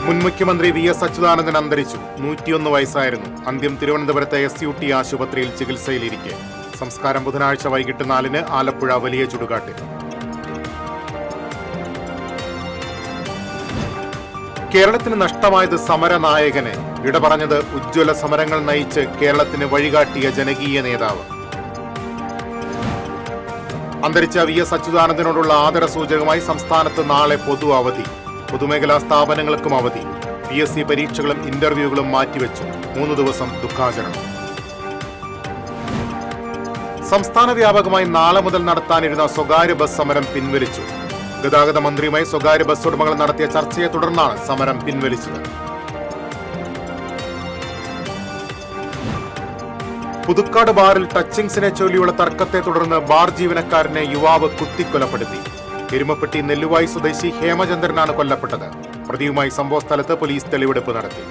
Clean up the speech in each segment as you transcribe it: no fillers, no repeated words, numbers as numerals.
മുൻ മുഖ്യമന്ത്രി വി.എസ്. അച്യുതാനന്ദൻ അന്തരിച്ചു. 101 വയസ്സായിരുന്നു. അന്ത്യം തിരുവനന്തപുരത്തെ SUT ആശുപത്രിയിൽ ചികിത്സയിലിരിക്കെ. സംസ്കാരം ബുധനാഴ്ച വൈകിട്ട് 4-ന് ആലപ്പുഴ വലിയ ചുടുകാട്ടിൽ. കേരളത്തിന് നഷ്ടമായത് സമരനായകനെ. വിട പറഞ്ഞത് ഉജ്ജ്വല സമരങ്ങൾ നയിച്ച് കേരളത്തിന് വഴികാട്ടിയ ജനകീയ നേതാവ്. അന്തരിച്ച വി.എസ്. അച്യുതാനന്ദനോടുള്ള ആദരസൂചകമായി സംസ്ഥാനത്ത് നാളെ പൊതു അവധി. പൊതുമേഖലാ സ്ഥാപനങ്ങൾക്കും അവധി. PSC പരീക്ഷകളും ഇന്റർവ്യൂകളും മാറ്റിവെച്ചു. 3 ദിവസം ദുഃഖാചരണം. സംസ്ഥാന വ്യാപകമായി നാളെ മുതൽ നടത്താനിരുന്ന സ്വകാര്യ ബസ് സമരം പിൻവലിച്ചു. ഗതാഗത മന്ത്രിയുമായി സ്വകാര്യ ബസ് ഉടമകൾ നടത്തിയ ചർച്ചയെ തുടർന്നാണ് സമരം പിൻവലിച്ചത്. പുതുക്കാട് ബാറിൽ ടച്ചിങ്സിനെ ചൊല്ലിയുള്ള തർക്കത്തെ തുടർന്ന് ബാർ ജീവനക്കാരനെ യുവാവ് കുത്തിക്കൊലപ്പെടുത്തി. എരുമപ്പെട്ടി നെല്ലുവായി സ്വദേശി ഹേമചന്ദ്രനാണ് കൊല്ലപ്പെട്ടത്. പ്രതിയുമായി സംഭവസ്ഥലത്ത് പോലീസ് തെളിവെടുപ്പ് നടത്തി.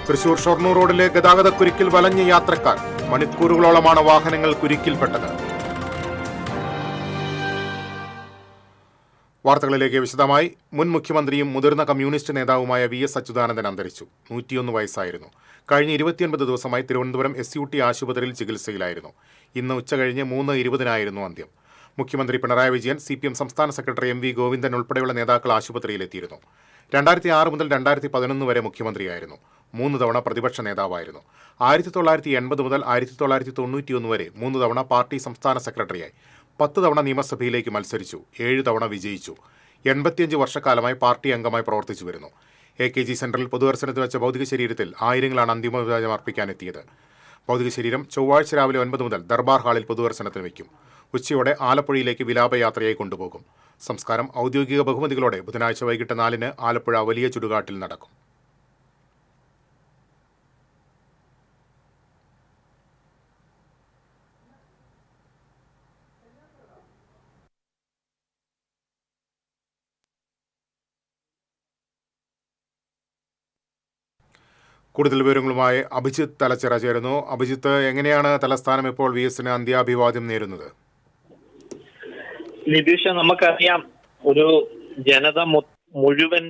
തൃശൂർ ഷൊർണൂർ റോഡിലെ ഗതാഗതക്കുരുക്കിൽ വലഞ്ഞ യാത്രക്കാർ. മണിക്കൂറുകളോളമാണ് വാഹനങ്ങൾ കുരുക്കിൽപ്പെട്ടത്. വാർത്തകളിലേക്ക് വിശദമായി. മുൻ മുഖ്യമന്ത്രിയും മുതിർന്ന കമ്മ്യൂണിസ്റ്റ് നേതാവുമായ വി.എസ്. അച്യുതാനന്ദൻ അന്തരിച്ചു. 101 വയസ്സായിരുന്നു. കഴിഞ്ഞ 29 ദിവസമായി തിരുവനന്തപുരം SUT ആശുപത്രിയിൽ ചികിത്സയിലായിരുന്നു. ഇന്ന് ഉച്ചകഴിഞ്ഞ് 3:20-നായിരുന്നു അന്ത്യം. മുഖ്യമന്ത്രി പിണറായി വിജയൻ, CPM സംസ്ഥാന സെക്രട്ടറി MV ഗോവിന്ദൻ ഉൾപ്പെടെയുള്ള നേതാക്കൾ ആശുപത്രിയിലെത്തിയിരുന്നു. 2006 മുതൽ 2011 വരെ മുഖ്യമന്ത്രിയായിരുന്നു. 3 തവണ പ്രതിപക്ഷ നേതാവായിരുന്നു. 1980 മുതൽ 1991 വരെ 3 തവണ പാർട്ടി സംസ്ഥാന സെക്രട്ടറിയായി. 10 തവണ നിയമസഭയിലേക്ക് മത്സരിച്ചു. 7 തവണ വിജയിച്ചു. 85 വർഷക്കാലമായി പാർട്ടി അംഗമായി പ്രവർത്തിച്ചു വരുന്നു. AKG സെന്ററിൽ പൊതുദർശനത്തിന് വെച്ച ഭൗതിക ശരീരത്തിൽ ആയിരങ്ങളാണ് അന്തിമോപചാരം അർപ്പിക്കാനെത്തിയത്. ഭൗതിക ശരീരം ചൊവ്വാഴ്ച രാവിലെ 9 മുതൽ ദർബാർ ഹാളിൽ പൊതുദർശനത്തിന് വയ്ക്കും. ഉച്ചയോടെ ആലപ്പുഴയിലേക്ക് വിലാപയാത്രയായി കൊണ്ടുപോകും. സംസ്കാരം ഔദ്യോഗിക ബഹുമതികളോടെ ബുധനാഴ്ച വൈകിട്ട് 4-ന് ആലപ്പുഴ വലിയ ചുടുകാട്ടിൽ നടക്കും. കൂടുതൽ വിവരങ്ങളുമായി അഭിജിത്ത് തലച്ചിറ ചേരുന്നു. അഭിജിത്ത്, എങ്ങനെയാണ് തലസ്ഥാനം ഇപ്പോൾ വി.എസിന് അന്ത്യാഭിവാദ്യം നേരുന്നത്? നിതീഷ, നമുക്കറിയാം, ഒരു ജനത മുഴുവൻ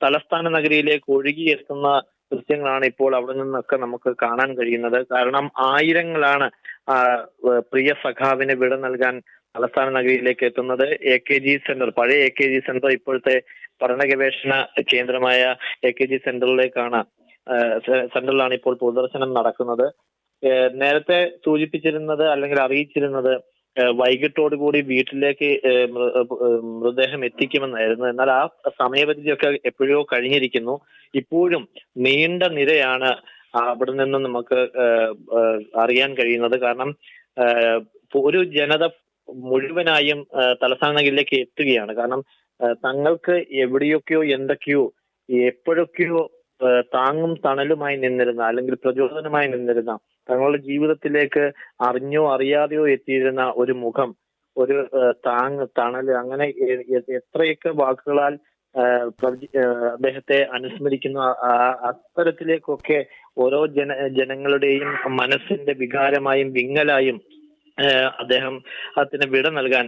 തലസ്ഥാന നഗരിയിലേക്ക് ഒഴുകിയെത്തുന്ന ദൃശ്യങ്ങളാണ് ഇപ്പോൾ അവിടെ നിന്നൊക്കെ നമുക്ക് കാണാൻ കഴിയുന്നത്. കാരണം ആയിരങ്ങളാണ് പ്രിയ സഖാവിന് വിട നൽകാൻ തലസ്ഥാന നഗരിയിലേക്ക് എത്തുന്നത്. AKG സെന്റർ, പഴയ AKG സെന്റർ ഇപ്പോഴത്തെ പഠന ഗവേഷണ കേന്ദ്രമായ AKG സെന്ററിലാണ് ഇപ്പോൾ പൊതുദർശനം നടക്കുന്നത്. നേരത്തെ സൂചിപ്പിച്ചിരുന്നത് അല്ലെങ്കിൽ അറിയിച്ചിരുന്നത് വൈകിട്ടോടുകൂടി വീട്ടിലേക്ക് മൃതദേഹം എത്തിക്കുമെന്നായിരുന്നു. എന്നാൽ ആ സമയപരിധിയൊക്കെ എപ്പോഴോ കഴിഞ്ഞിരിക്കുന്നു. ഇപ്പോഴും നീണ്ട നിരയാണ് അവിടെ നിന്ന് നമുക്ക് അറിയാൻ കഴിയുന്നത്. കാരണം ഒരു ജനത മുഴുവനായും തലസ്ഥാന നഗരിയിലേക്ക് എത്തുകയാണ്. കാരണം തങ്ങൾക്ക് എവിടെയൊക്കെയോ എന്തൊക്കെയോ എപ്പോഴൊക്കെയോ താങ്ങും തണലുമായി നിന്നിരുന്ന അല്ലെങ്കിൽ പ്രചോദനമായി നിന്നിരുന്ന, തങ്ങളുടെ ജീവിതത്തിലേക്ക് അറിഞ്ഞോ അറിയാതെയോ എത്തിയിരുന്ന ഒരു മുഖം, ഒരു തണല്, അങ്ങനെ എത്രയൊക്കെ വാക്കുകളാൽ അദ്ദേഹത്തെ അനുസ്മരിക്കുന്ന അത്തരത്തിലേക്കൊക്കെ ഓരോ ജനങ്ങളുടെയും മനസ്സിന്റെ വികാരമായും വിങ്ങലായും അദ്ദേഹത്തിന് വിട നൽകാൻ,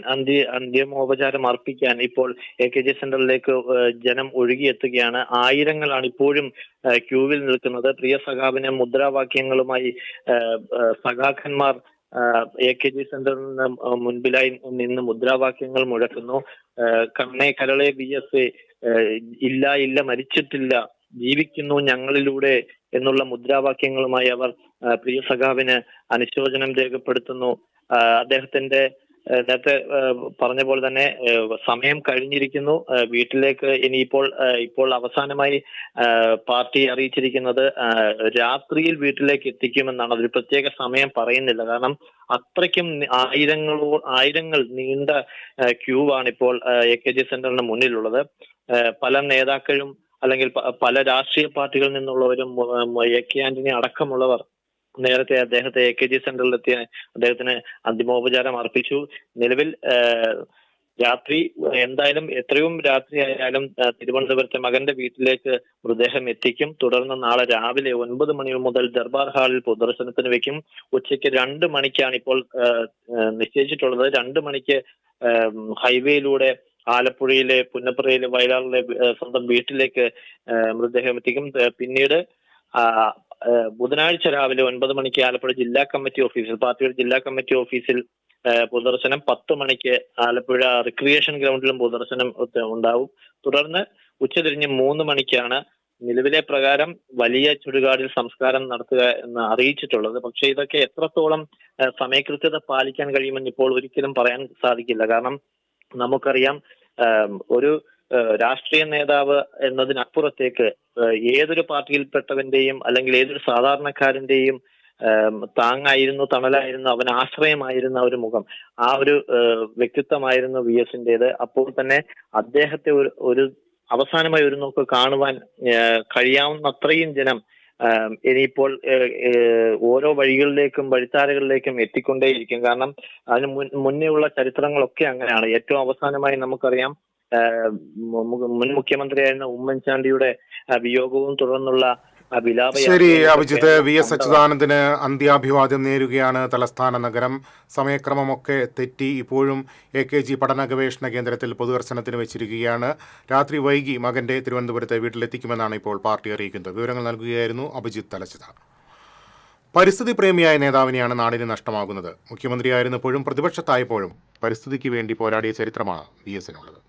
അന്തിമോപചാരം അർപ്പിക്കാൻ ഇപ്പോൾ AKG സെന്ററിലേക്ക് ജനം ഒഴുകിയെത്തുകയാണ്. ആയിരങ്ങളാണ് ഇപ്പോഴും ക്യൂവിൽ നിൽക്കുന്നത്. പ്രിയ സഖാവിന് മുദ്രാവാക്യങ്ങളുമായി സഖാക്കന്മാർ AKG സെന്ററിന് മുൻപിലായി നിന്ന് മുദ്രാവാക്യങ്ങൾ മുഴക്കുന്നു. കണ്ണേ കരളെ VS, ഇല്ല ഇല്ല മരിച്ചിട്ടില്ല, ജീവിക്കുന്നു ഞങ്ങളിലൂടെ എന്നുള്ള മുദ്രാവാക്യങ്ങളുമായി അവർ പ്രിയ സഖാവിന് അനുശോചനം രേഖപ്പെടുത്തുന്നു. അദ്ദേഹത്തിന്റെ നേരത്തെ പറഞ്ഞ പോലെ തന്നെ സമയം കഴിഞ്ഞിരിക്കുന്നു. വീട്ടിലേക്ക് ഇപ്പോൾ അവസാനമായി പാർട്ടി അറിയിച്ചിരിക്കുന്നത് രാത്രിയിൽ വീട്ടിലേക്ക് എത്തിക്കുമെന്നാണ്. അതൊരു പ്രത്യേക സമയം പറയുന്നില്ല. കാരണം അത്രയ്ക്കും ആയിരങ്ങൾ നീണ്ട ക്യൂ ആണ് ഇപ്പോൾ AKG സെന്ററിന് മുന്നിലുള്ളത്. പല നേതാക്കളും അല്ലെങ്കിൽ പല രാഷ്ട്രീയ പാർട്ടികളിൽ നിന്നുള്ളവരും AK ആന്റണി അടക്കമുള്ളവർ നേരത്തെ അദ്ദേഹത്തെ AKG സെന്ററിലെത്തിയ അദ്ദേഹത്തിന് അന്തിമോപചാരം അർപ്പിച്ചു. നിലവിൽ രാത്രി എന്തായാലും എത്രയും രാത്രി ആയാലും തിരുവനന്തപുരത്തെ മകന്റെ വീട്ടിലേക്ക് മൃതദേഹം എത്തിക്കും. തുടർന്ന് നാളെ രാവിലെ 9 മണി മുതൽ ദർബാർ ഹാളിൽ പൊതുദർശനത്തിന് വെക്കും. ഉച്ചയ്ക്ക് 2 മണിക്കാണ് ഇപ്പോൾ നിശ്ചയിച്ചിട്ടുള്ളത്. 2 മണിക്ക് ഹൈവേയിലൂടെ ആലപ്പുഴയിലെ പുന്നപ്രയിലെ വയലാറിലെ സ്വന്തം വീട്ടിലേക്ക് മൃതദേഹം എത്തിക്കും. പിന്നീട് ബുധനാഴ്ച രാവിലെ 9 മണിക്ക് ആലപ്പുഴ ജില്ലാ കമ്മിറ്റി ഓഫീസിൽ, പാർട്ടിയുടെ ജില്ലാ കമ്മിറ്റി ഓഫീസിൽ പൊതുദർശനം. 10 മണിക്ക് ആലപ്പുഴ റിക്രിയേഷൻ ഗ്രൗണ്ടിലും പൊതുദർശനം ഉണ്ടാവും. തുടർന്ന് ഉച്ചതിരിഞ്ഞ് 3 മണിക്കാണ് നിലവിലെ പ്രകാരം വലിയ ചുടുകാടിൽ സംസ്കാരം നടത്തുക എന്ന് അറിയിച്ചിട്ടുള്ളത്. പക്ഷെ ഇതൊക്കെ എത്രത്തോളം സമയകൃത്യത പാലിക്കാൻ കഴിയുമെന്ന് ഇപ്പോൾ ഒരിക്കലും പറയാൻ സാധിക്കില്ല. കാരണം നമുക്കറിയാം, ഒരു രാഷ്ട്രീയ നേതാവ് എന്നതിനപ്പുറത്തേക്ക് ഏതൊരു പാർട്ടിയിൽപ്പെട്ടവന്റെയും അല്ലെങ്കിൽ ഏതൊരു സാധാരണക്കാരന്റെയും താങ്ങായിരുന്നു, തണലായിരുന്നു, അവന് ആശ്രയമായിരുന്ന ഒരു മുഖം, ആ ഒരു വ്യക്തിത്വമായിരുന്നു VS-ന്റേത്. അപ്പോൾ തന്നെ അദ്ദേഹത്തെ ഒരു അവസാനമായി ഒരു നോക്ക് കാണുവാൻ കഴിയാവുന്ന അത്രയും ജനം ഇനിയിപ്പോൾ ഓരോ വഴികളിലേക്കും വഴിത്താരകളിലേക്കും എത്തിക്കൊണ്ടേയിരിക്കും. കാരണം അതിന് മുന്നേ ഉള്ള ചരിത്രങ്ങളൊക്കെ അങ്ങനെയാണ്. ഏറ്റവും അവസാനമായി നമുക്കറിയാം, മുൻ മുഖ്യമന്ത്രിയായിരുന്ന ഉമ്മൻചാണ്ടിയുടെ വിയോഗവും തുടർന്നുള്ള ശരി അഭിജിത്ത്, VS അച്യുതാനന്ദന് അന്ത്യാഭിവാദ്യം നേരുകയാണ് തലസ്ഥാന നഗരം. സമയക്രമമൊക്കെ തെറ്റി. ഇപ്പോഴും AKG പഠന ഗവേഷണ കേന്ദ്രത്തിൽ പൊതുദർശനത്തിന് വെച്ചിരിക്കുകയാണ്. രാത്രി വൈകി മകന്റെ തിരുവനന്തപുരത്തെ വീട്ടിലെത്തിക്കുമെന്നാണ് ഇപ്പോൾ പാർട്ടി അറിയിക്കുന്നത്. വിവരങ്ങൾ നൽകുകയായിരുന്നു അഭിജിത്ത് തലച്ചിത. പരിസ്ഥിതി പ്രേമിയായ നേതാവിനെയാണ് നാടിന് നഷ്ടമാകുന്നത്. മുഖ്യമന്ത്രിയായിരുന്നപ്പോഴും പ്രതിപക്ഷത്തായപ്പോഴും പരിസ്ഥിതിക്ക് വേണ്ടി പോരാടിയ ചരിത്രമാണ് VS-നുള്ളത്.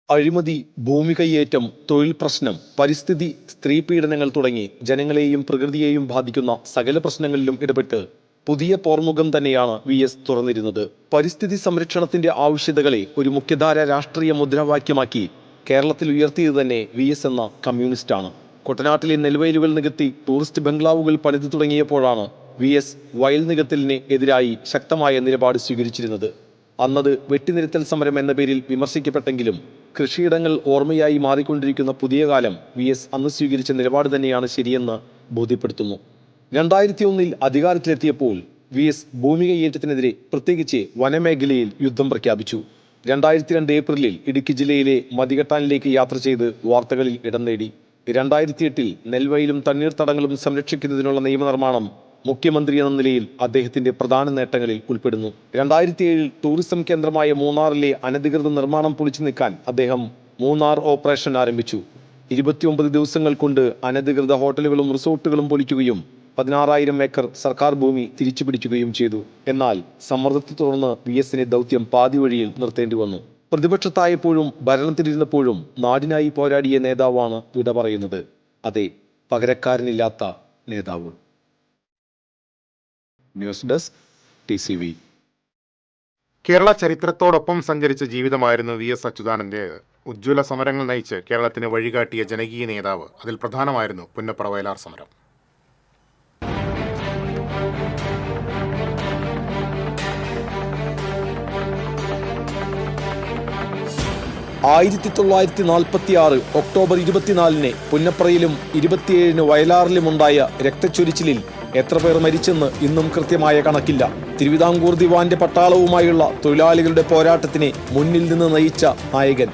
അഴിമതി, ഭൂമി കയ്യേറ്റം, തൊഴിൽ പ്രശ്നം, പരിസ്ഥിതി, സ്ത്രീ പീഡനങ്ങൾ തുടങ്ങി ജനങ്ങളെയും പ്രകൃതിയെയും ബാധിക്കുന്ന സകല പ്രശ്നങ്ങളിലും ഇടപെട്ട് പുതിയ പോർമുഖം തന്നെയാണ് VS തുറന്നിരുന്നത്. പരിസ്ഥിതി സംരക്ഷണത്തിന്റെ ആവശ്യകതകളെ ഒരു മുഖ്യധാര രാഷ്ട്രീയ മുദ്രാവാക്യമാക്കി കേരളത്തിൽ ഉയർത്തിയത് തന്നെ VS എന്ന കമ്മ്യൂണിസ്റ്റാണ്. കുട്ടനാട്ടിലെ നെൽവയലുകൾ നികത്തി ടൂറിസ്റ്റ് ബംഗ്ലാവുകൾ പണിതു തുടങ്ങിയപ്പോഴാണ് VS വയൽ നികത്തലിന് എതിരായി ശക്തമായ നിലപാട് സ്വീകരിച്ചിരുന്നത്. അന്നത് വെട്ടിനിരത്തൽ സമരം എന്ന പേരിൽ വിമർശിക്കപ്പെട്ടെങ്കിലും കൃഷിയിടങ്ങൾ ഓർമ്മയായി മാറിക്കൊണ്ടിരിക്കുന്ന പുതിയ കാലം VS അന്ന് സ്വീകരിച്ച നിലപാട് തന്നെയാണ് ശരിയെന്ന് ബോധ്യപ്പെടുത്തുന്നു. 2001 അധികാരത്തിലെത്തിയപ്പോൾ VS ഭൂമി കയ്യേറ്റത്തിനെതിരെ പ്രത്യേകിച്ച് വനമേഖലയിൽ യുദ്ധം പ്രഖ്യാപിച്ചു. 2002 ഏപ്രിലിൽ ഇടുക്കി ജില്ലയിലെ മതികെട്ടാനിലേക്ക് യാത്ര ചെയ്ത് വാർത്തകളിൽ ഇടം നേടി. 2008 നെൽവയലും തണ്ണീർത്തടങ്ങളും സംരക്ഷിക്കുന്നതിനുള്ള നിയമനിർമ്മാണം മുഖ്യമന്ത്രി എന്ന നിലയിൽ അദ്ദേഹത്തിന്റെ പ്രധാന നേട്ടങ്ങളിൽ ഉൾപ്പെടുന്നു. 2007 ടൂറിസം കേന്ദ്രമായ മൂന്നാറിലെ അനധികൃത നിർമ്മാണം പൊളിച്ചു നീക്കാൻ അദ്ദേഹം മൂന്നാർ ഓപ്പറേഷൻ ആരംഭിച്ചു. 29 ദിവസങ്ങൾ കൊണ്ട് അനധികൃത ഹോട്ടലുകളും റിസോർട്ടുകളും പൊളിക്കുകയും 16,000 ഏക്കർ സർക്കാർ ഭൂമി തിരിച്ചുപിടിക്കുകയും ചെയ്തു. എന്നാൽ സമ്മർദ്ദത്തെ തുടർന്ന് VS-നെ ദൗത്യം പാതി വഴിയിൽ നിർത്തേണ്ടി വന്നു. പ്രതിപക്ഷത്തായപ്പോഴും ഭരണത്തിലിരുന്നപ്പോഴും നാടിനായി പോരാടിയ നേതാവാണ് വിട പറയുന്നത്. അതെ, പകരക്കാരനില്ലാത്ത നേതാവ്. News desk TCV. കേരള ചരിത്രത്തോടൊപ്പം സഞ്ചരിച്ച ജീവിതമായിരുന്നു VS അച്യുതാനന്ദൻ്റേത്. ഉജ്ജ്വല സമരങ്ങൾ നയിച്ച് കേരളത്തിന് വഴികാട്ടിയ ജനകീയ നേതാവ്. അതിൽ പ്രധാനമായിരുന്നു പുന്നപ്ര വയലാർ സമരം. ഒക്ടോബർ 24 പുന്നപ്രയിലും 27 വയലാറിലുമുണ്ടായ രക്തച്ചൊരിച്ചിലിൽ എത്ര പേർ മരിച്ചെന്ന് ഇന്നും കൃത്യമായ കണക്കില്ല. തിരുവിതാംകൂർ ദിവാന്റെ പട്ടാളവുമായുള്ള തൊഴിലാളികളുടെ പോരാട്ടത്തിന് മുന്നിൽ നിന്ന് നയിച്ച നായകൻ.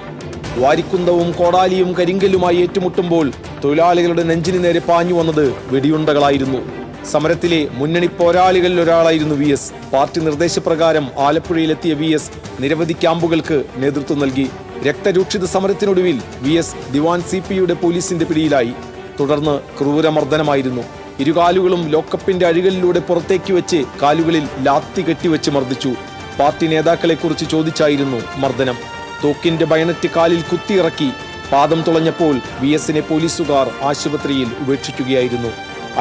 വാരിക്കുന്തവും കോടാലിയും കരിങ്കല്ലുമായി ഏറ്റുമുട്ടുമ്പോൾ തൊഴിലാളികളുടെ നെഞ്ചിന് നേരെ പാഞ്ഞു വന്നത് വെടിയുണ്ടകളായിരുന്നു. സമരത്തിലെ മുന്നണി പോരാളികളിൽ ഒരാളായിരുന്നു VS. പാർട്ടി നിർദ്ദേശപ്രകാരം ആലപ്പുഴയിലെത്തിയ VS നിരവധി ക്യാമ്പുകൾക്ക് നേതൃത്വം നൽകി. രക്തരൂക്ഷിത സമരത്തിനൊടുവിൽ VS ദിവാൻ CP-യുടെ പോലീസിന്റെ പിടിയിലായി. തുടർന്ന് ക്രൂരമർദ്ദനമായിരുന്നു. ഇരുകാലുകളും ലോക്കപ്പിന്റെ അഴികളിലൂടെ പുറത്തേക്ക് വെച്ച് കാലുകളിൽ ലാത്തി കെട്ടിവെച്ച് മർദ്ദിച്ചു. പാർട്ടി നേതാക്കളെക്കുറിച്ച് ചോദിച്ചായിരുന്നു മർദ്ദനം. തോക്കിന്റെ ബയണറ്റ് കാലിൽ കുത്തിയിറക്കി. പാദം തുളഞ്ഞപ്പോൾ VS-നെ പോലീസുകാർ ആശുപത്രിയിൽ ഉപേക്ഷിക്കുകയായിരുന്നു.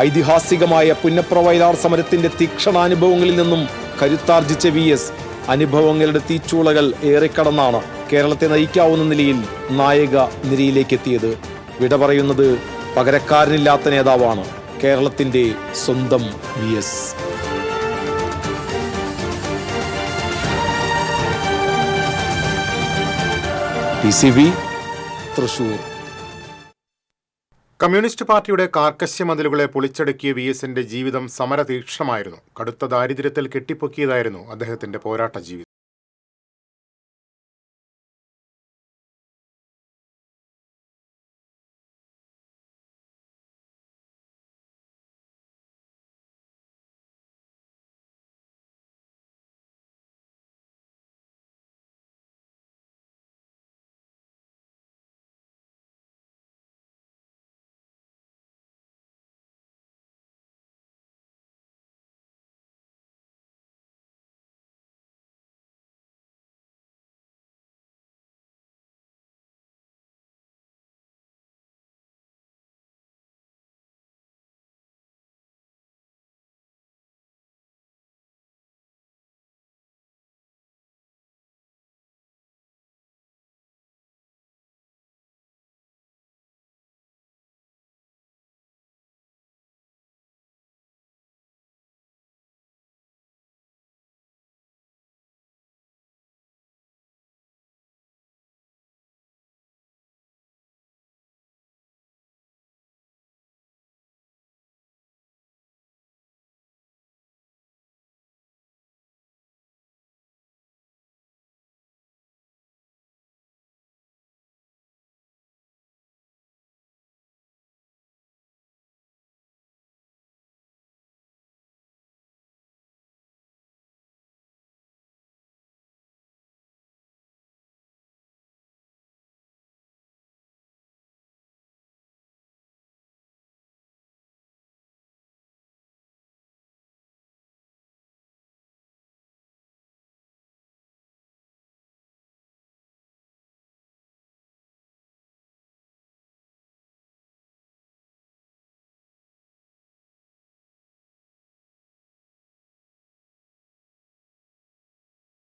ഐതിഹാസികമായ പുന്നപ്ര വയലാർ സമരത്തിന്റെ തീക്ഷണാനുഭവങ്ങളിൽ നിന്നും കരുത്താർജിച്ച VS അനുഭവങ്ങളുടെ തീച്ചൂളകൾ ഏറെക്കടന്നാണ് കേരളത്തെ നയിക്കാവുന്ന നിലയിൽ നായക നിരയിലേക്കെത്തിയത്. വിട പറയുന്നത് പകരക്കാരനില്ലാത്ത നേതാവാണ്, കേരളത്തിന്റെ സ്വന്തം VS. TCV, തൃശൂർ. കമ്മ്യൂണിസ്റ്റ് പാർട്ടിയുടെ കാർക്കശ്യ മതിലുകളെ പൊളിച്ചടുക്കിയ VS-ന്റെ ജീവിതം സമരതീക്ഷണമായിരുന്നു. കടുത്ത ദാരിദ്ര്യത്തിൽ കെട്ടിപ്പൊക്കിയതായിരുന്നു അദ്ദേഹത്തിന്റെ പോരാട്ട ജീവിതം.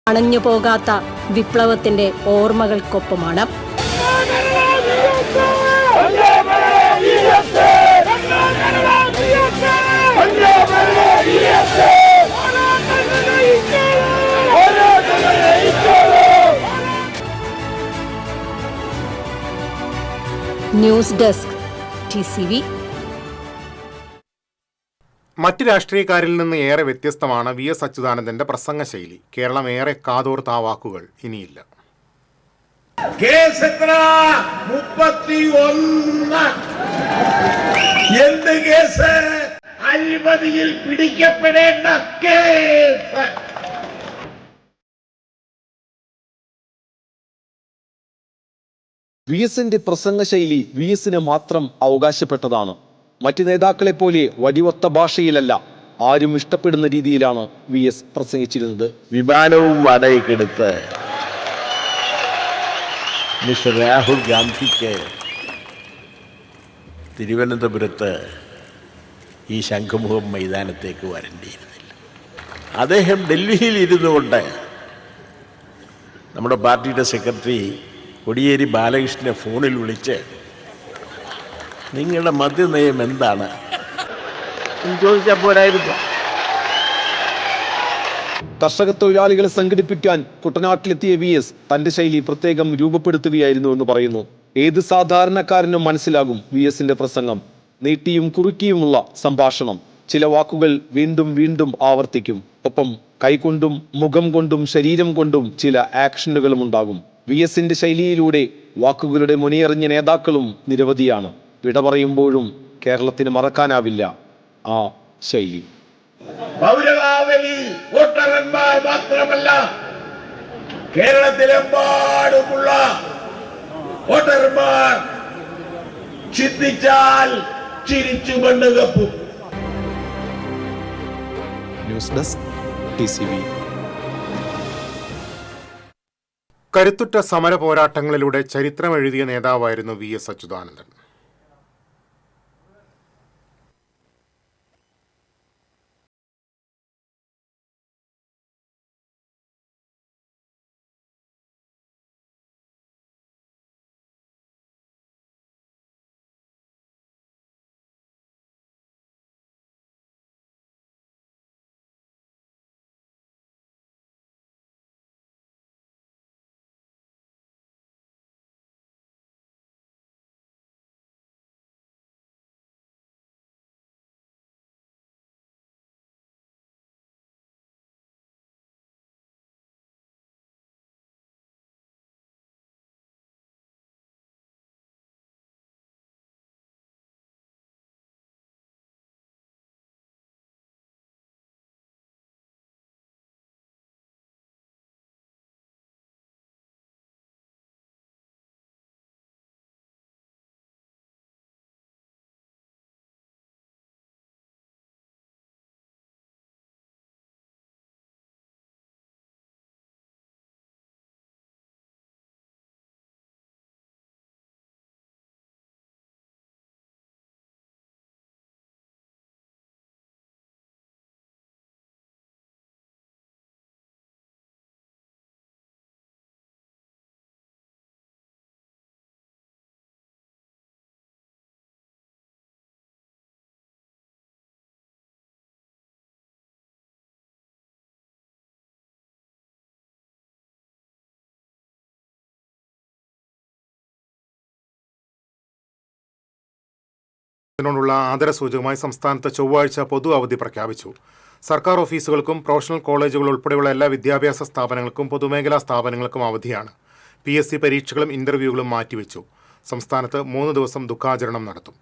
അണഞ്ഞു പോകാത്ത വിപ്ലവത്തിന്റെ ഓർമ്മകൾക്കൊപ്പമാണ്. News desk TCV. മറ്റ് രാഷ്ട്രീയക്കാരിൽ നിന്ന് ഏറെ വ്യത്യസ്തമാണ് VS അച്യുതാനന്ദന്റെ പ്രസംഗ ശൈലി. കേരളം ഏറെ കാതോർത്ത ആ വാക്കുകൾ ഇനിയില്ല. കേസ് എത്ര? 31. എന്ത് കേസ്? അഴിമതിയിൽ പിടിക്കപ്പെടേണ്ട കേസ്. VSന്റെ പ്രസംഗ ശൈലി VSന് മാത്രം അവകാശപ്പെട്ടതാണ്. മറ്റ് നേതാക്കളെ പോലെ വടിവൊത്ത ഭാഷയിലല്ല, ആരും ഇഷ്ടപ്പെടുന്ന രീതിയിലാണ് VS പ്രസംഗിച്ചിരുന്നത്. വിമാനവും വാടകയ്ക്കെടുത്ത് മിസ്റ്റർ രാഹുൽ ഗാന്ധിക്ക് തിരുവനന്തപുരത്ത് ഈ ശംഖുമുഖം മൈതാനത്തേക്ക് വരേണ്ടിയിരുന്നില്ല. അദ്ദേഹം ഡൽഹിയിൽ ഇരുന്നു കൊണ്ട് നമ്മുടെ പാർട്ടിയുടെ സെക്രട്ടറി കോടിയേരി ബാലകൃഷ്ണനെ ഫോണിൽ വിളിച്ച് നിങ്ങളുടെ മദ്യനയം എന്താണ് ചോദിച്ചാൽ പോരായിരുന്നു. കർഷക തൊഴിലാളികളെ സംഘടിപ്പിക്കാൻ കുട്ടനാട്ടിലെത്തിയ VS തന്റെ ശൈലി പ്രത്യേകം രൂപപ്പെടുത്തുകയായിരുന്നു എന്ന് പറയുന്നു. ഏത് സാധാരണക്കാരനും മനസ്സിലാകും VSന്റെ പ്രസംഗം. നീട്ടിയും കുറുക്കിയുമുള്ള സംഭാഷണം. ചില വാക്കുകൾ വീണ്ടും വീണ്ടും ആവർത്തിക്കും. ഒപ്പം കൈകൊണ്ടും മുഖം കൊണ്ടും ശരീരം കൊണ്ടും ചില ആക്ഷനുകളും ഉണ്ടാകും. VSന്റെ ശൈലിയിലൂടെ വാക്കുകളുടെ മുനയെറിഞ്ഞ നേതാക്കളും നിരവധിയാണ്. വിട പറയുമ്പോഴും കേരളത്തിന് മറക്കാനാവില്ല ആ ശൈലി. പൗരകാവലി വോട്ടർമാർ മാത്രമല്ല, കേരളത്തിലെമ്പാടുമുള്ള വോട്ടർമാർ ചിന്തിച്ചാൽ ചിരിച്ചു കണ്ണുകപ്പും. News desk TCV. കരുത്തുറ്റ സമര പോരാട്ടങ്ങളിലൂടെ ചരിത്രമെഴുതിയ നേതാവായിരുന്നു VS അച്യുതാനന്ദൻ. ോടുള്ള ആദരസൂചകമായി സംസ്ഥാനത്ത് ചൊവ്വാഴ്ച പൊതു അവധി പ്രഖ്യാപിച്ചു. സർക്കാർ ഓഫീസുകൾക്കും പ്രൊഫഷണൽ കോളേജുകൾ ഉൾപ്പെടെയുള്ള എല്ലാ വിദ്യാഭ്യാസ സ്ഥാപനങ്ങൾക്കും പൊതുമേഖലാ സ്ഥാപനങ്ങൾക്കും അവധിയാണ്. PSC പരീക്ഷകളും ഇന്റർവ്യൂകളും മാറ്റിവെച്ചു. സംസ്ഥാനത്ത് 3 ദിവസം ദുഃഖാചരണം നടത്തും.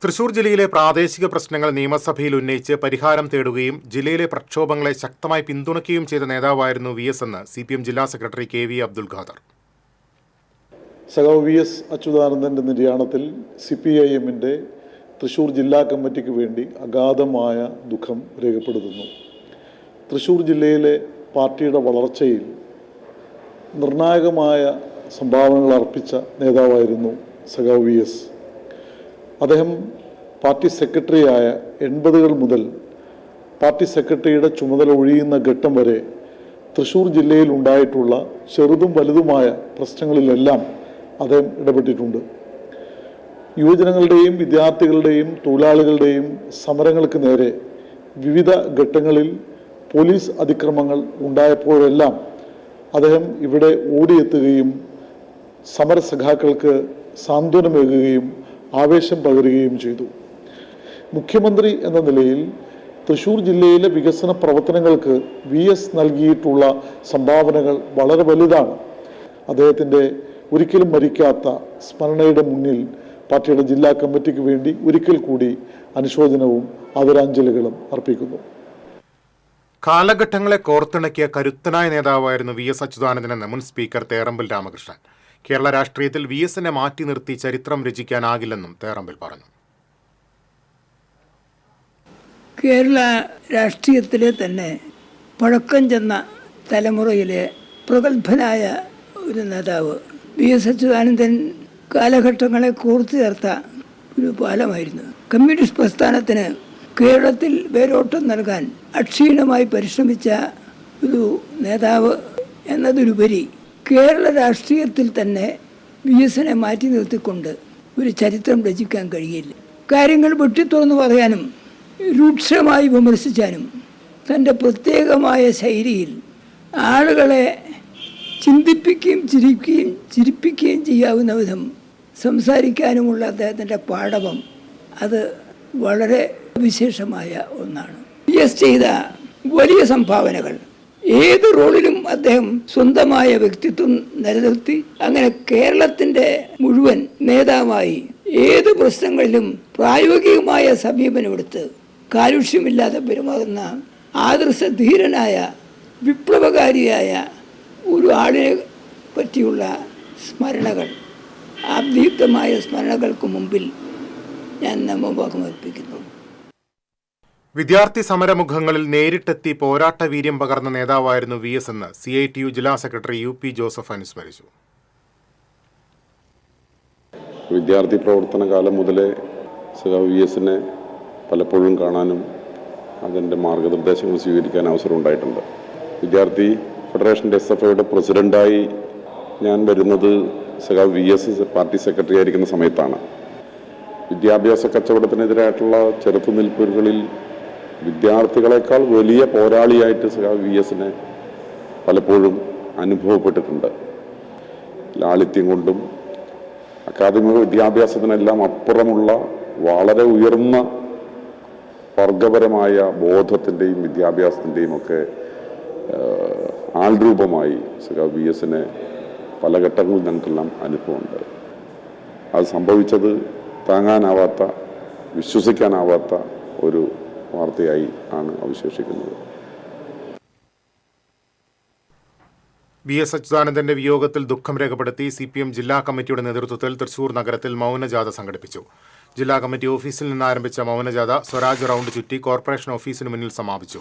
തൃശൂർ ജില്ലയിലെ പ്രാദേശിക പ്രശ്നങ്ങൾ നിയമസഭയിൽ ഉന്നയിച്ച് പരിഹാരം തേടുകയും ജില്ലയിലെ പ്രക്ഷോഭങ്ങളെ ശക്തമായി പിന്തുണയ്ക്കുകയും ചെയ്ത നേതാവായിരുന്നു VS എന്ന് CPM ജില്ലാ സെക്രട്ടറി KV അബ്ദുൽ ഖാദർ. സഖാവ് VS അച്യുതാനന്ദൻ്റെ നിര്യാണത്തിൽ CPIMൻ്റെ തൃശ്ശൂർ ജില്ലാ കമ്മിറ്റിക്ക് വേണ്ടി അഗാധമായ ദുഃഖം രേഖപ്പെടുത്തുന്നു. തൃശ്ശൂർ ജില്ലയിലെ പാർട്ടിയുടെ വളർച്ചയിൽ നിർണായകമായ സംഭാവനകൾ അർപ്പിച്ച നേതാവായിരുന്നു സഖാവ് VS. അദ്ദേഹം പാർട്ടി സെക്രട്ടറിയായ 80കൾ മുതൽ പാർട്ടി സെക്രട്ടറിയുടെ ചുമതല ഒഴിയുന്ന ഘട്ടം വരെ തൃശ്ശൂർ ജില്ലയിൽ ഉണ്ടായിട്ടുള്ള ചെറുതും വലുതുമായ പ്രശ്നങ്ങളിലെല്ലാം അദ്ദേഹം ഇടപെട്ടിട്ടുണ്ട്. യുവജനങ്ങളുടെയും വിദ്യാർത്ഥികളുടെയും തൊഴിലാളികളുടെയും സമരങ്ങൾക്ക് നേരെ വിവിധ ഘട്ടങ്ങളിൽ പോലീസ് അതിക്രമങ്ങൾ ഉണ്ടായപ്പോഴെല്ലാം അദ്ദേഹം ഇവിടെ ഓടിയെത്തുകയും സമരസഖാക്കൾക്ക് സാന്ത്വനമേകുകയും ആവേശം പകരുകയും ചെയ്തു. മുഖ്യമന്ത്രി എന്ന നിലയിൽ തൃശ്ശൂർ ജില്ലയിലെ വികസന പ്രവർത്തനങ്ങൾക്ക് VS നൽകിയിട്ടുള്ള സംഭാവനകൾ വളരെ വലുതാണ്. അദ്ദേഹത്തിൻ്റെ ഒരിക്കലും മരിക്കാത്ത സ്മരണയുടെ മുന്നിൽ പാർട്ടിയുടെ ജില്ലാ കമ്മിറ്റിക്ക് വേണ്ടി ഒരിക്കൽ കൂടി അനുശോചനവും ആദരാഞ്ജലികളും അർപ്പിക്കുന്നു. കാലഘട്ടങ്ങളെ കോർത്തിണക്കിയ കരുത്തനായ നേതാവായിരുന്നു VS അച്യുതാനന്ദൻ മുൻ സ്പീക്കർ തേറമ്പിൽ രാമകൃഷ്ണൻ. കേരള രാഷ്ട്രീയത്തിൽ VSനെ മാറ്റി നിർത്തി ചരിത്രം രചിക്കാനാകില്ലെന്നും തേറമ്പിൽ പറഞ്ഞു. കേരള രാഷ്ട്രീയത്തിലെ തന്നെ പഴക്കം ചെന്ന തലമുറയിലെ പ്രഗത്ഭനായ ഒരു നേതാവ് VS അച്യുതാനന്ദൻ കാലഘട്ടങ്ങളെ കോർത്തു ചേർത്ത ഒരു പാലമായിരുന്നു. കമ്മ്യൂണിസ്റ്റ് പ്രസ്ഥാനത്തിന് കേരളത്തിൽ വേരോട്ടം നൽകാൻ അക്ഷീണമായി പരിശ്രമിച്ച ഒരു നേതാവ് എന്നതിലുപരി കേരള രാഷ്ട്രീയത്തിൽ തന്നെ VSനെ മാറ്റി നിർത്തിക്കൊണ്ട് ഒരു ചരിത്രം രചിക്കാൻ കഴിയില്ല. കാര്യങ്ങൾ വെട്ടിത്തുറന്നു പറയാനും രൂക്ഷമായി വിമർശിക്കാനും തൻ്റെ പ്രത്യേകമായ ശൈലിയിൽ ആളുകളെ ചിന്തിപ്പിക്കുകയും ചിരിപ്പിക്കുകയും ചെയ്യാവുന്ന വിധം സംസാരിക്കാനുമുള്ള അദ്ദേഹത്തിൻ്റെ പാടവം അത് വളരെ വിശേഷമായ ഒന്നാണ്. VS ചെയ്ത വലിയ സംഭാവനകൾ ഏത് റോളിലും അദ്ദേഹം സ്വന്തമായ വ്യക്തിത്വം നിലനിർത്തി അങ്ങനെ കേരളത്തിൻ്റെ മുഴുവൻ നേതാവായി ഏത് പ്രശ്നങ്ങളിലും പ്രായോഗികമായ സമീപനമെടുത്ത് കാലുഷ്യമില്ലാതെ പെരുമാറുന്ന ആദർശധീരനായ വിപ്ലവകാരിയായ ഒരു ആളിനെ പറ്റിയുള്ള സ്മരണകൾ, ആബ്ദീപ്തമായ സ്മരണകൾക്ക് മുമ്പിൽ ഞാൻ നമോഭാഗം അർപ്പിക്കുന്നു. വിദ്യാർത്ഥി സമരമുഖങ്ങളിൽ നേരിട്ടെത്തി പോരാട്ട വീര്യം പകർന്ന നേതാവായിരുന്നു VS എന്ന് CITU ജില്ലാ സെക്രട്ടറി UP ജോസഫ് അനുസ്മരിച്ചു. വിദ്യാർത്ഥി പ്രവർത്തന കാലം മുതലേ VSനെ പലപ്പോഴും കാണാനും അതിൻ്റെ മാർഗനിർദ്ദേശങ്ങൾ സ്വീകരിക്കാൻ അവസരം ഉണ്ടായിട്ടുണ്ട്. വിദ്യാർത്ഥി ഫെഡറേഷൻ്റെ SFIയുടെ പ്രസിഡൻ്റായി ഞാൻ വരുന്നത് VS പാർട്ടി സെക്രട്ടറി ആയിരിക്കുന്ന സമയത്താണ്. വിദ്യാഭ്യാസ കച്ചവടത്തിനെതിരായിട്ടുള്ള ചെറുത്തുനിൽപ്പുകളിൽ വിദ്യാർത്ഥികളെക്കാൾ വലിയ പോരാളിയായിട്ട് VSനെ പലപ്പോഴും അനുഭവപ്പെട്ടിട്ടുണ്ട്. ലാളിത്യം കൊണ്ടും അക്കാദമിക വിദ്യാഭ്യാസത്തിനെല്ലാം അപ്പുറമുള്ള വളരെ ഉയർന്ന വർഗപരമായ ബോധത്തിൻ്റെയും വിദ്യാഭ്യാസത്തിൻ്റെയും ഒക്കെ ആൾരൂപമായി VSനെ പല ഘട്ടങ്ങളിൽ ഞങ്ങൾക്കെല്ലാം അനുഭവമുണ്ട്. അത് സംഭവിച്ചത് താങ്ങാനാവാത്ത, വിശ്വസിക്കാനാവാത്ത ഒരു വാർത്തയായി ആണ് അവശേഷിക്കുന്നത്. VS അച്യുതാനന്ദന്റെ വിയോഗത്തിൽ ദുഃഖം രേഖപ്പെടുത്തി CPM ജില്ലാ കമ്മിറ്റിയുടെ നേതൃത്വത്തിൽ തൃശൂർ നഗരത്തിൽ മൗനജാഥ സംഘടിപ്പിച്ചു. ജില്ലാ കമ്മിറ്റി ഓഫീസിൽ നിന്ന് ആരംഭിച്ച മൗനജാഥ സ്വരാജ് റൗണ്ട് ചുറ്റി കോർപ്പറേഷൻ ഓഫീസിന് മുന്നിൽ സമാപിച്ചു.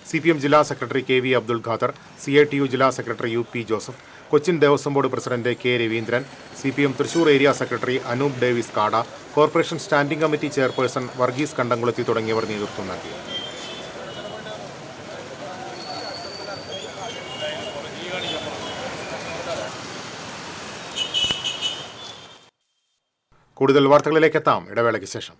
CPM ജില്ലാ secretary KV Abdul Khader, CITU ജില്ലാ secretary UP Joseph, Cochin Devaswom board president K Raveendran, CPM Thrissur area secretary Anoop Davis Kada, corporation standing committee chairperson Varghese Kandamkulathy തുടങ്ങിയവർ നേതൃത്വം നൽകി. കൂടുതൽ വാർത്തകളിലേക്ക് എത്താം ഇടവേളയ്ക്ക് ശേഷം.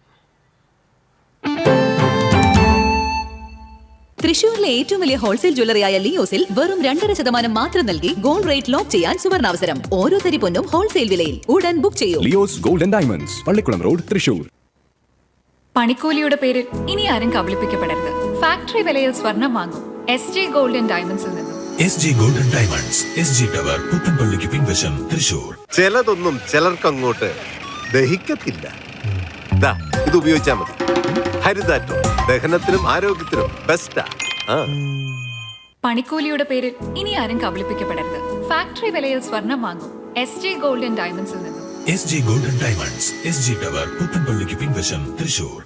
തൃശൂരിലെ ഏറ്റവും വലിയ ഹോൾസെയിൽ ജ്വല്ലറിയായ ലിയോസിൽ വെറും 2.5% മാത്രം നൽകി ഗോൾഡ് റേറ്റ് ലോക്ക് ചെയ്യാൻ സുവർണാവസരം. ഓരോ തരി പൊന്നും ഹോൾസെയിൽ വിലയിൽ. ഉടൻ ബുക്ക് ചെയ്യൂ. Leo's gold and diamonds, Pallikkulam road, Thrissur. പണിക്കൂലിയുടെ പേരിൽ ഇനി ആരും കബളിപ്പിക്കപ്പെടരുത്. ഫാക്ടറി വിലയിൽ സ്വർണം വാങ്ങും SG ഗോൾഡ് ആൻഡ് ഡയമണ്ട്സിൽ നിന്നും. SG gold and diamonds, SG tower, പുത്തൻപള്ളിക്ക് പിൻവശം, തൃശൂർ. ചിലതൊന്നും ചിലർക്ക് അങ്ങോട്ട് ദഹിക്കത്തില്ല. ഇത് ഉപയോഗിച്ചാൽ മതി. ഹരിതാറ്റോ ദഹനത്തിനും ആരോഗ്യത്തിനും ബെസ്റ്റാ. പണിക്കൂലിയുടെ പേരിൽ ഇനി ആരും കബളിപ്പിക്കപ്പെടരുത്. ഫാക്ടറി വിലയിൽ സ്വർണം വാങ്ങും SG ഗോൾഡ് ആൻഡ് ഡയമണ്ട്സിൽ നിന്നും. SG gold and diamonds, SG tower, പുത്തൻപള്ളിക്ക് പിൻവശം, തൃശൂർ.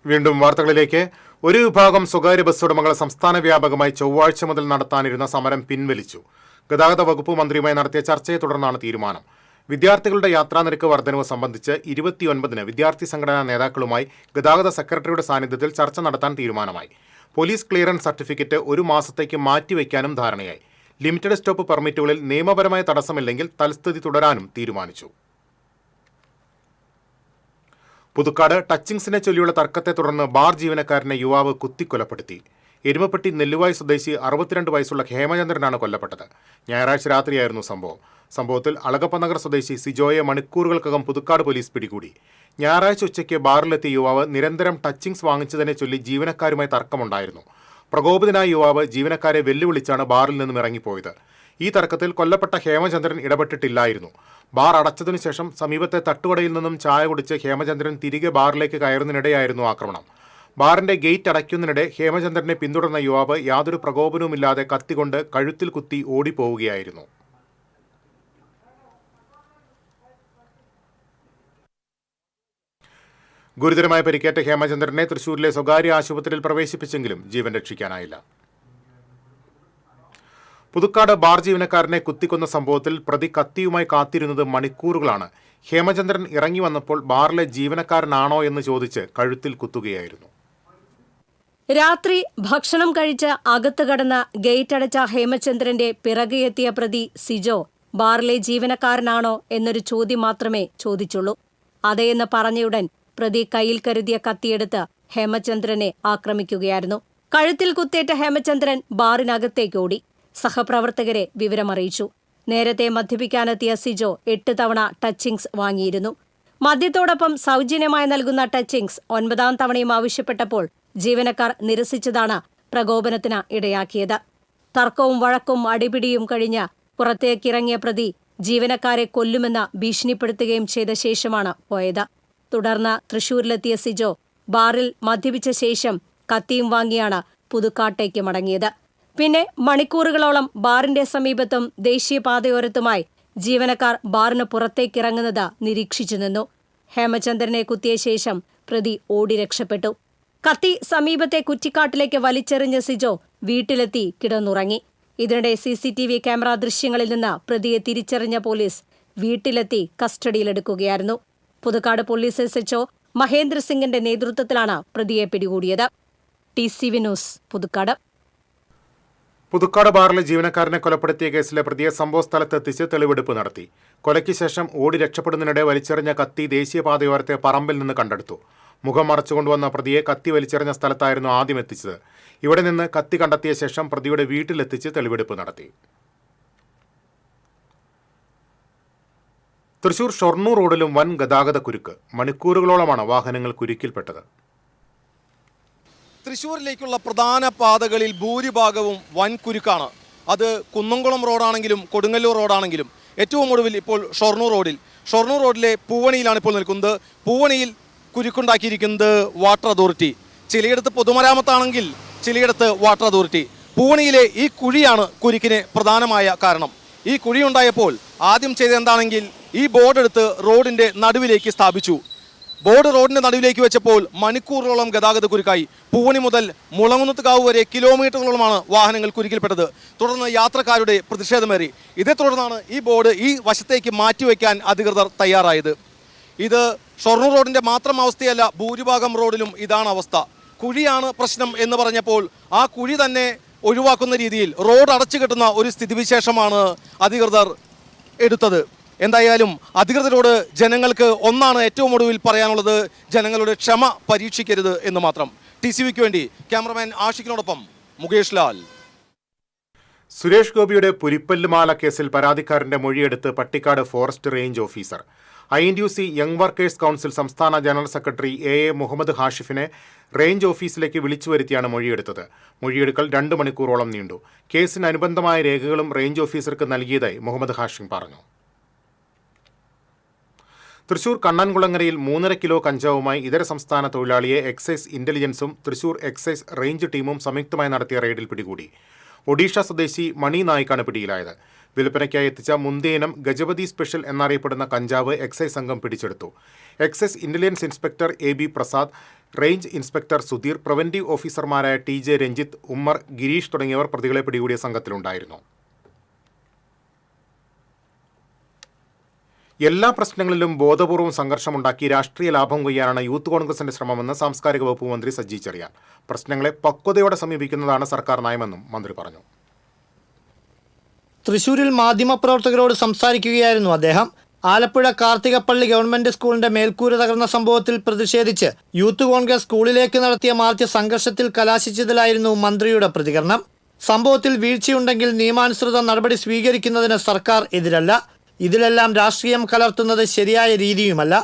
വീണ്ടും വാർത്തകളിലേക്ക്. ഒരു വിഭാഗം സ്വകാര്യ ബസ് ഉടമകൾ സംസ്ഥാന വ്യാപകമായി ചൊവ്വാഴ്ച മുതൽ നടത്താനിരുന്ന സമരം പിൻവലിച്ചു. ഗതാഗത വകുപ്പ് മന്ത്രിയുമായി നടത്തിയ ചർച്ചയെ തുടർന്നാണ് തീരുമാനം. വിദ്യാർത്ഥികളുടെ യാത്രാനിരക്ക് വർധനവ് സംബന്ധിച്ച് 29-ന് വിദ്യാർത്ഥി സംഘടനാ നേതാക്കളുമായി ഗതാഗത സെക്രട്ടറിയുടെ സാന്നിധ്യത്തിൽ ചർച്ച നടത്താൻ തീരുമാനമായി. പോലീസ് ക്ലിയറൻസ് സർട്ടിഫിക്കറ്റ് 1 മാസത്തേക്ക് മാറ്റിവെക്കാനും ധാരണയായി. ലിമിറ്റഡ് സ്റ്റോപ്പ് പെർമിറ്റുകളിൽ നിയമപരമായ തടസ്സമില്ലെങ്കിൽ തൽസ്ഥിതി തുടരാനും തീരുമാനിച്ചു. പുതുക്കാട് ടച്ചിങ്സിനെ ചൊല്ലിയുള്ള തർക്കത്തെ തുടർന്ന് ബാർ ജീവനക്കാരനെ യുവാവ് കുത്തിക്കൊലപ്പെടുത്തി. എരുമപ്പെട്ടി നെല്ലുവായ് സ്വദേശി 62 വയസ്സുള്ള ഹേമചന്ദ്രനാണ് കൊല്ലപ്പെട്ടത്. ഞായറാഴ്ച രാത്രിയായിരുന്നു സംഭവത്തിൽ അളഗപ്പനഗർ സ്വദേശി സിജോയെ മണിക്കൂറുകൾക്കകം പുതുക്കാട് പോലീസ് പിടികൂടി. ഞായറാഴ്ച ഉച്ചയ്ക്ക് ബാറിലെത്തിയ യുവാവ് നിരന്തരം ടച്ചിങ്സ് വാങ്ങിച്ചതിനെ ചൊല്ലി ജീവനക്കാരുമായി തർക്കമുണ്ടായിരുന്നു. പ്രകോപിതനായ യുവാവ് ജീവനക്കാരെ വെല്ലുവിളിച്ചാണ് ബാറിൽ നിന്നും ഇറങ്ങിപ്പോയത്. ഈ തർക്കത്തിൽ കൊല്ലപ്പെട്ട ഹേമചന്ദ്രൻ ഇടപെട്ടിട്ടില്ലായിരുന്നു. ബാർ അടച്ചതിനു ശേഷം സമീപത്തെ തട്ടുകടയിൽ നിന്നും ചായ കുടിച്ച് ഹേമചന്ദ്രൻ തിരികെ ബാറിലേക്ക് കയറുന്നതിനിടെയായിരുന്നു ആക്രമണം. ബാറിന്റെ ഗേറ്റ് അടയ്ക്കുന്നതിനിടെ ഹേമചന്ദ്രനെ പിന്തുടർന്ന യുവാവ് യാതൊരു പ്രകോപനവുമില്ലാതെ കത്തികൊണ്ട് കഴുത്തിൽ കുത്തി ഓടിപ്പോവുകയായിരുന്നു. ഗുരുതരമായ പരിക്കേറ്റ ഹേമചന്ദ്രനെ തൃശൂരിലെ സ്വകാര്യ ആശുപത്രിയിൽ പ്രവേശിപ്പിച്ചെങ്കിലും ജീവൻ രക്ഷിക്കാനായില്ല. പുതുക്കാട് ബാർ ജീവനക്കാരനെ കുത്തിക്കൊന്ന സംഭവത്തിൽ പ്രതി കത്തിയുമായി കാത്തിരുന്നത് മണിക്കൂറുകളാണ്. ഹേമചന്ദ്രൻ ഇറങ്ങി വന്നപ്പോൾ ബാറിലെ ജീവനക്കാരനാണോ എന്ന് ചോദിച്ച് കഴുത്തിൽ കുത്തുകയായിരുന്നു. രാത്രി ഭക്ഷണം കഴിച്ച് അകത്ത് കടന്ന ഗേറ്റ് അടച്ച ഹേമചന്ദ്രന്റെ പിറകെ എത്തിയ പ്രതി സിജോ ബാറിലെ ജീവനക്കാരനാണോ എന്നൊരു ചോദ്യം മാത്രമേ ചോദിച്ചുള്ളൂ. അതേയെന്ന് പറഞ്ഞയുടൻ പ്രതി കയ്യിൽ കരുതിയ കത്തിയെടുത്ത് ഹേമചന്ദ്രനെ ആക്രമിക്കുകയായിരുന്നു. കഴുത്തിൽ കുത്തേറ്റ ഹേമചന്ദ്രൻ ബാറിനകത്തേക്ക് ഓടി. സഹപ്രവർത്തകരെ വിവരമറിയിച്ചു. നേരത്തെ മദ്യപിക്കാനെത്തിയ സിജോ 8 തവണ ടച്ചിങ്സ് വാങ്ങിയിരുന്നു. മദ്യത്തോടൊപ്പം സൗജന്യമായി നൽകുന്ന ടച്ചിങ്സ് 9ാം തവണയും ആവശ്യപ്പെട്ടപ്പോൾ ജീവനക്കാർ നിരസിച്ചതാണ് പ്രകോപനത്തിന് ഇടയാക്കിയത്. തർക്കവും വഴക്കും അടിപിടിയും കഴിഞ്ഞ് പുറത്തേക്കിറങ്ങിയ പ്രതി ജീവനക്കാരെ കൊല്ലുമെന്ന് ഭീഷണിപ്പെടുത്തുകയും ചെയ്ത ശേഷമാണ് പോയത്. തുടർന്ന് തൃശൂരിലെത്തിയ സിജോ ബാറിൽ മദ്യപിച്ച ശേഷം കത്തിയും വാങ്ങിയാണ് പുതുക്കാട്ടേക്ക് മടങ്ങിയത്. പിന്നെ മണിക്കൂറുകളോളം ബാറിന്റെ സമീപത്തും ദേശീയപാതയോരത്തുമായി ജീവനക്കാർ ബാറിന് പുറത്തേക്കിറങ്ങുന്നത് നിരീക്ഷിച്ചു നിന്നു. ഹേമചന്ദ്രനെ കുത്തിയ ശേഷം പ്രതി ഓടി രക്ഷപ്പെട്ടു. കത്തി സമീപത്തെ കുറ്റിക്കാട്ടിലേക്ക് വലിച്ചെറിഞ്ഞ സിജോ വീട്ടിലെത്തി കിടന്നുറങ്ങി. ഇതിനിടെ CCTV ക്യാമറ ദൃശ്യങ്ങളിൽ നിന്ന് പ്രതിയെ തിരിച്ചറിഞ്ഞ പോലീസ് വീട്ടിലെത്തി കസ്റ്റഡിയിലെടുക്കുകയായിരുന്നു. പുതുക്കാട് പോലീസ് SHO മഹേന്ദ്ര സിംഗിന്റെ നേതൃത്വത്തിലാണ് പ്രതിയെ പിടികൂടിയത്. TCV news, Puthukkad. പുതുക്കാട് ബാറിലെ ജീവനക്കാരനെ കൊലപ്പെടുത്തിയ കേസിലെ പ്രതിയെ സംഭവസ്ഥലത്തെത്തിച്ച് തെളിവെടുപ്പ് നടത്തി. കൊലയ്ക്ക് ശേഷം ഓടി രക്ഷപ്പെടുന്നതിനിടെ വലിച്ചെറിഞ്ഞ കത്തി ദേശീയപാതയോരത്തെ പറമ്പിൽ നിന്ന് കണ്ടെടുത്തു. മുഖം മറച്ചുകൊണ്ടുവന്ന പ്രതിയെ കത്തി വലിച്ചെറിഞ്ഞ സ്ഥലത്തായിരുന്നു ആദ്യം എത്തിച്ചത്. ഇവിടെ നിന്ന് കത്തി കണ്ടെത്തിയ ശേഷം പ്രതിയുടെ വീട്ടിലെത്തിച്ച് തെളിവെടുപ്പ് നടത്തി. തൃശൂർ ഷൊർണൂർ റോഡിലും വൻ ഗതാഗത കുരുക്ക്. മണിക്കൂറുകളോളമാണ് വാഹനങ്ങൾ കുരുക്കിൽപ്പെട്ടത്. തൃശ്ശൂരിലേക്കുള്ള പ്രധാന പാതകളിൽ ഭൂരിഭാഗവും വൻ കുരുക്കാണ്. അത് കുന്നംകുളം റോഡാണെങ്കിലും കൊടുങ്ങല്ലൂർ റോഡാണെങ്കിലും. ഏറ്റവും ഒടുവിൽ ഇപ്പോൾ ഷൊർണൂർ റോഡിലെ പൂവണിയിലാണ് ഇപ്പോൾ നിൽക്കുന്നത്. പൂവണിയിൽ കുരുക്കുണ്ടാക്കിയിരിക്കുന്നത് വാട്ടർ അതോറിറ്റി. ചിലയിടത്ത് പൊതുമരാമത്താണെങ്കിൽ ചിലയിടത്ത് വാട്ടർ അതോറിറ്റി. പൂവണിയിലെ ഈ കുഴിയാണ് കുരുക്കിന് പ്രധാനമായ കാരണം. ഈ കുഴിയുണ്ടായപ്പോൾ ആദ്യം ചെയ്തെന്താണെങ്കിൽ ഈ ബോർഡ് എടുത്ത് റോഡിൻ്റെ നടുവിലേക്ക് സ്ഥാപിച്ചു. ബോർഡ് റോഡിന്റെ നടുവിലേക്ക് വെച്ചപ്പോൾ മണിക്കൂറുകളോളം ഗതാഗത കുരുക്കായി. പൂവണി മുതൽ മുളങ്ങുന്നത്തുകാവ് വരെ കിലോമീറ്ററുകളോളമാണ് വാഹനങ്ങൾ കുരുക്കിൽപ്പെട്ടത്. തുടർന്ന് യാത്രക്കാരുടെ പ്രതിഷേധമേറി. ഇതേ തുടർന്നാണ് ഈ ബോർഡ് ഈ വശത്തേക്ക് മാറ്റിവെക്കാൻ അധികൃതർ തയ്യാറായത്. ഇത് ഷൊർണൂർ റോഡിന്റെ മാത്രം അവസ്ഥയല്ല, ഭൂരിഭാഗം റോഡിലും ഇതാണ് അവസ്ഥ. കുഴിയാണ് പ്രശ്നം എന്ന് പറഞ്ഞപ്പോൾ ആ കുഴി തന്നെ ഒഴിവാക്കുന്ന രീതിയിൽ റോഡ് അടച്ചു കെട്ടുന്ന ഒരു സ്ഥിതിവിശേഷമാണ് അധികൃതർ എടുത്തത്. എന്തായാലും അധികൃതരോട് ജനങ്ങൾക്ക് ഒന്നാണ് ഏറ്റവും ഒടുവിൽ പറയാനുള്ളത്: ജനങ്ങളുടെ ക്ഷമ പരീക്ഷിക്കരുത് എന്ന് മാത്രം. TCVക്ക് വേണ്ടി ക്യാമറമാൻ ആഷിഖിനോടൊപ്പം മുകേഷ് ലാൽ. സുരേഷ് ഗോപിയുടെ പുലിപ്പല്ലുമാല കേസിൽ പരാതിക്കാരന്റെ മൊഴിയെടുത്ത് Pattikkad forest range officer. INTUC young workers council സംസ്ഥാന ജനറൽ സെക്രട്ടറി AA മുഹമ്മദ് ഹാഷിഫിനെ റേഞ്ച് ഓഫീസിലേക്ക് വിളിച്ചു വരുത്തിയാണ് മൊഴിയെടുത്തത്. മൊഴിയെടുക്കൽ 2 മണിക്കൂറോളം നീണ്ടു. കേസിന് അനുബന്ധമായ രേഖകളും റേഞ്ച് ഓഫീസർക്ക് നൽകിയതായി മുഹമ്മദ് ഹാഷിം പറഞ്ഞു. തൃശൂർ കണ്ണൻകുളങ്ങരയിൽ 3.5 കിലോ കഞ്ചാവുമായി ഇതര സംസ്ഥാന തൊഴിലാളിയെ എക്സൈസ് ഇന്റലിജൻസും തൃശൂർ എക്സൈസ് റേഞ്ച് ടീമും സംയുക്തമായി നടത്തിയ റെയ്ഡിൽ പിടികൂടി. ഒഡീഷ സ്വദേശി മണി നായിക്കാണ് പിടിയിലായത്. വിൽപ്പനയ്ക്കായി എത്തിച്ച മുന്തിയനം ഗജപതി സ്പെഷ്യൽ എന്നറിയപ്പെടുന്ന കഞ്ചാവ് എക്സൈസ് സംഘം പിടിച്ചെടുത്തു. Excise intelligence inspector AB Prasad, range inspector Sudheer, preventive ഓഫീസർമാരായ TJ രഞ്ജിത്ത്, ഉമ്മർ, ഗിരീഷ് തുടങ്ങിയവർ പ്രതികളെ പിടികൂടിയ സംഘത്തിലുണ്ടായിരുന്നു. എല്ലാ പ്രശ്നങ്ങളിലും ബോധപൂർവ്വം സംഘർഷമുണ്ടാക്കി രാഷ്ട്രീയ ലാഭം കൊയ്യാനാണ് യൂത്ത് കോൺഗ്രസിന്റെ ശ്രമമെന്ന് സാംസ്കാരിക വകുപ്പ് മന്ത്രി സജി ചെറിയാൻ. പ്രശ്നങ്ങളെ പക്വതയോടെ സമീപിക്കുന്നതാണ് സർക്കാർ നയമെന്നും മന്ത്രി പറഞ്ഞു. തൃശൂരിൽ മാധ്യമപ്രവർത്തകരോട് സംസാരിക്കുകയായിരുന്നു അദ്ദേഹം. ആലപ്പുഴ കാർത്തികപ്പള്ളി ഗവൺമെന്റ് സ്കൂളിന്റെ മേൽക്കൂര തകർന്ന സംഭവത്തിൽ പ്രതിഷേധിച്ച് യൂത്ത് കോൺഗ്രസ് സ്കൂളിലേക്ക് നടത്തിയ മാർച്ച് സംഘർഷത്തിൽ കലാശിച്ചതിലായിരുന്നു മന്ത്രിയുടെ പ്രതികരണം. സംഭവത്തിൽ വീഴ്ചയുണ്ടെങ്കിൽ നിയമാനുസൃത നടപടി സ്വീകരിക്കുന്നതിന് സർക്കാർ എതിരല്ല. ഇതിലെല്ലാം രാഷ്ട്രീയം കലർത്തുന്നത് ശരിയായ രീതിയുമല്ല.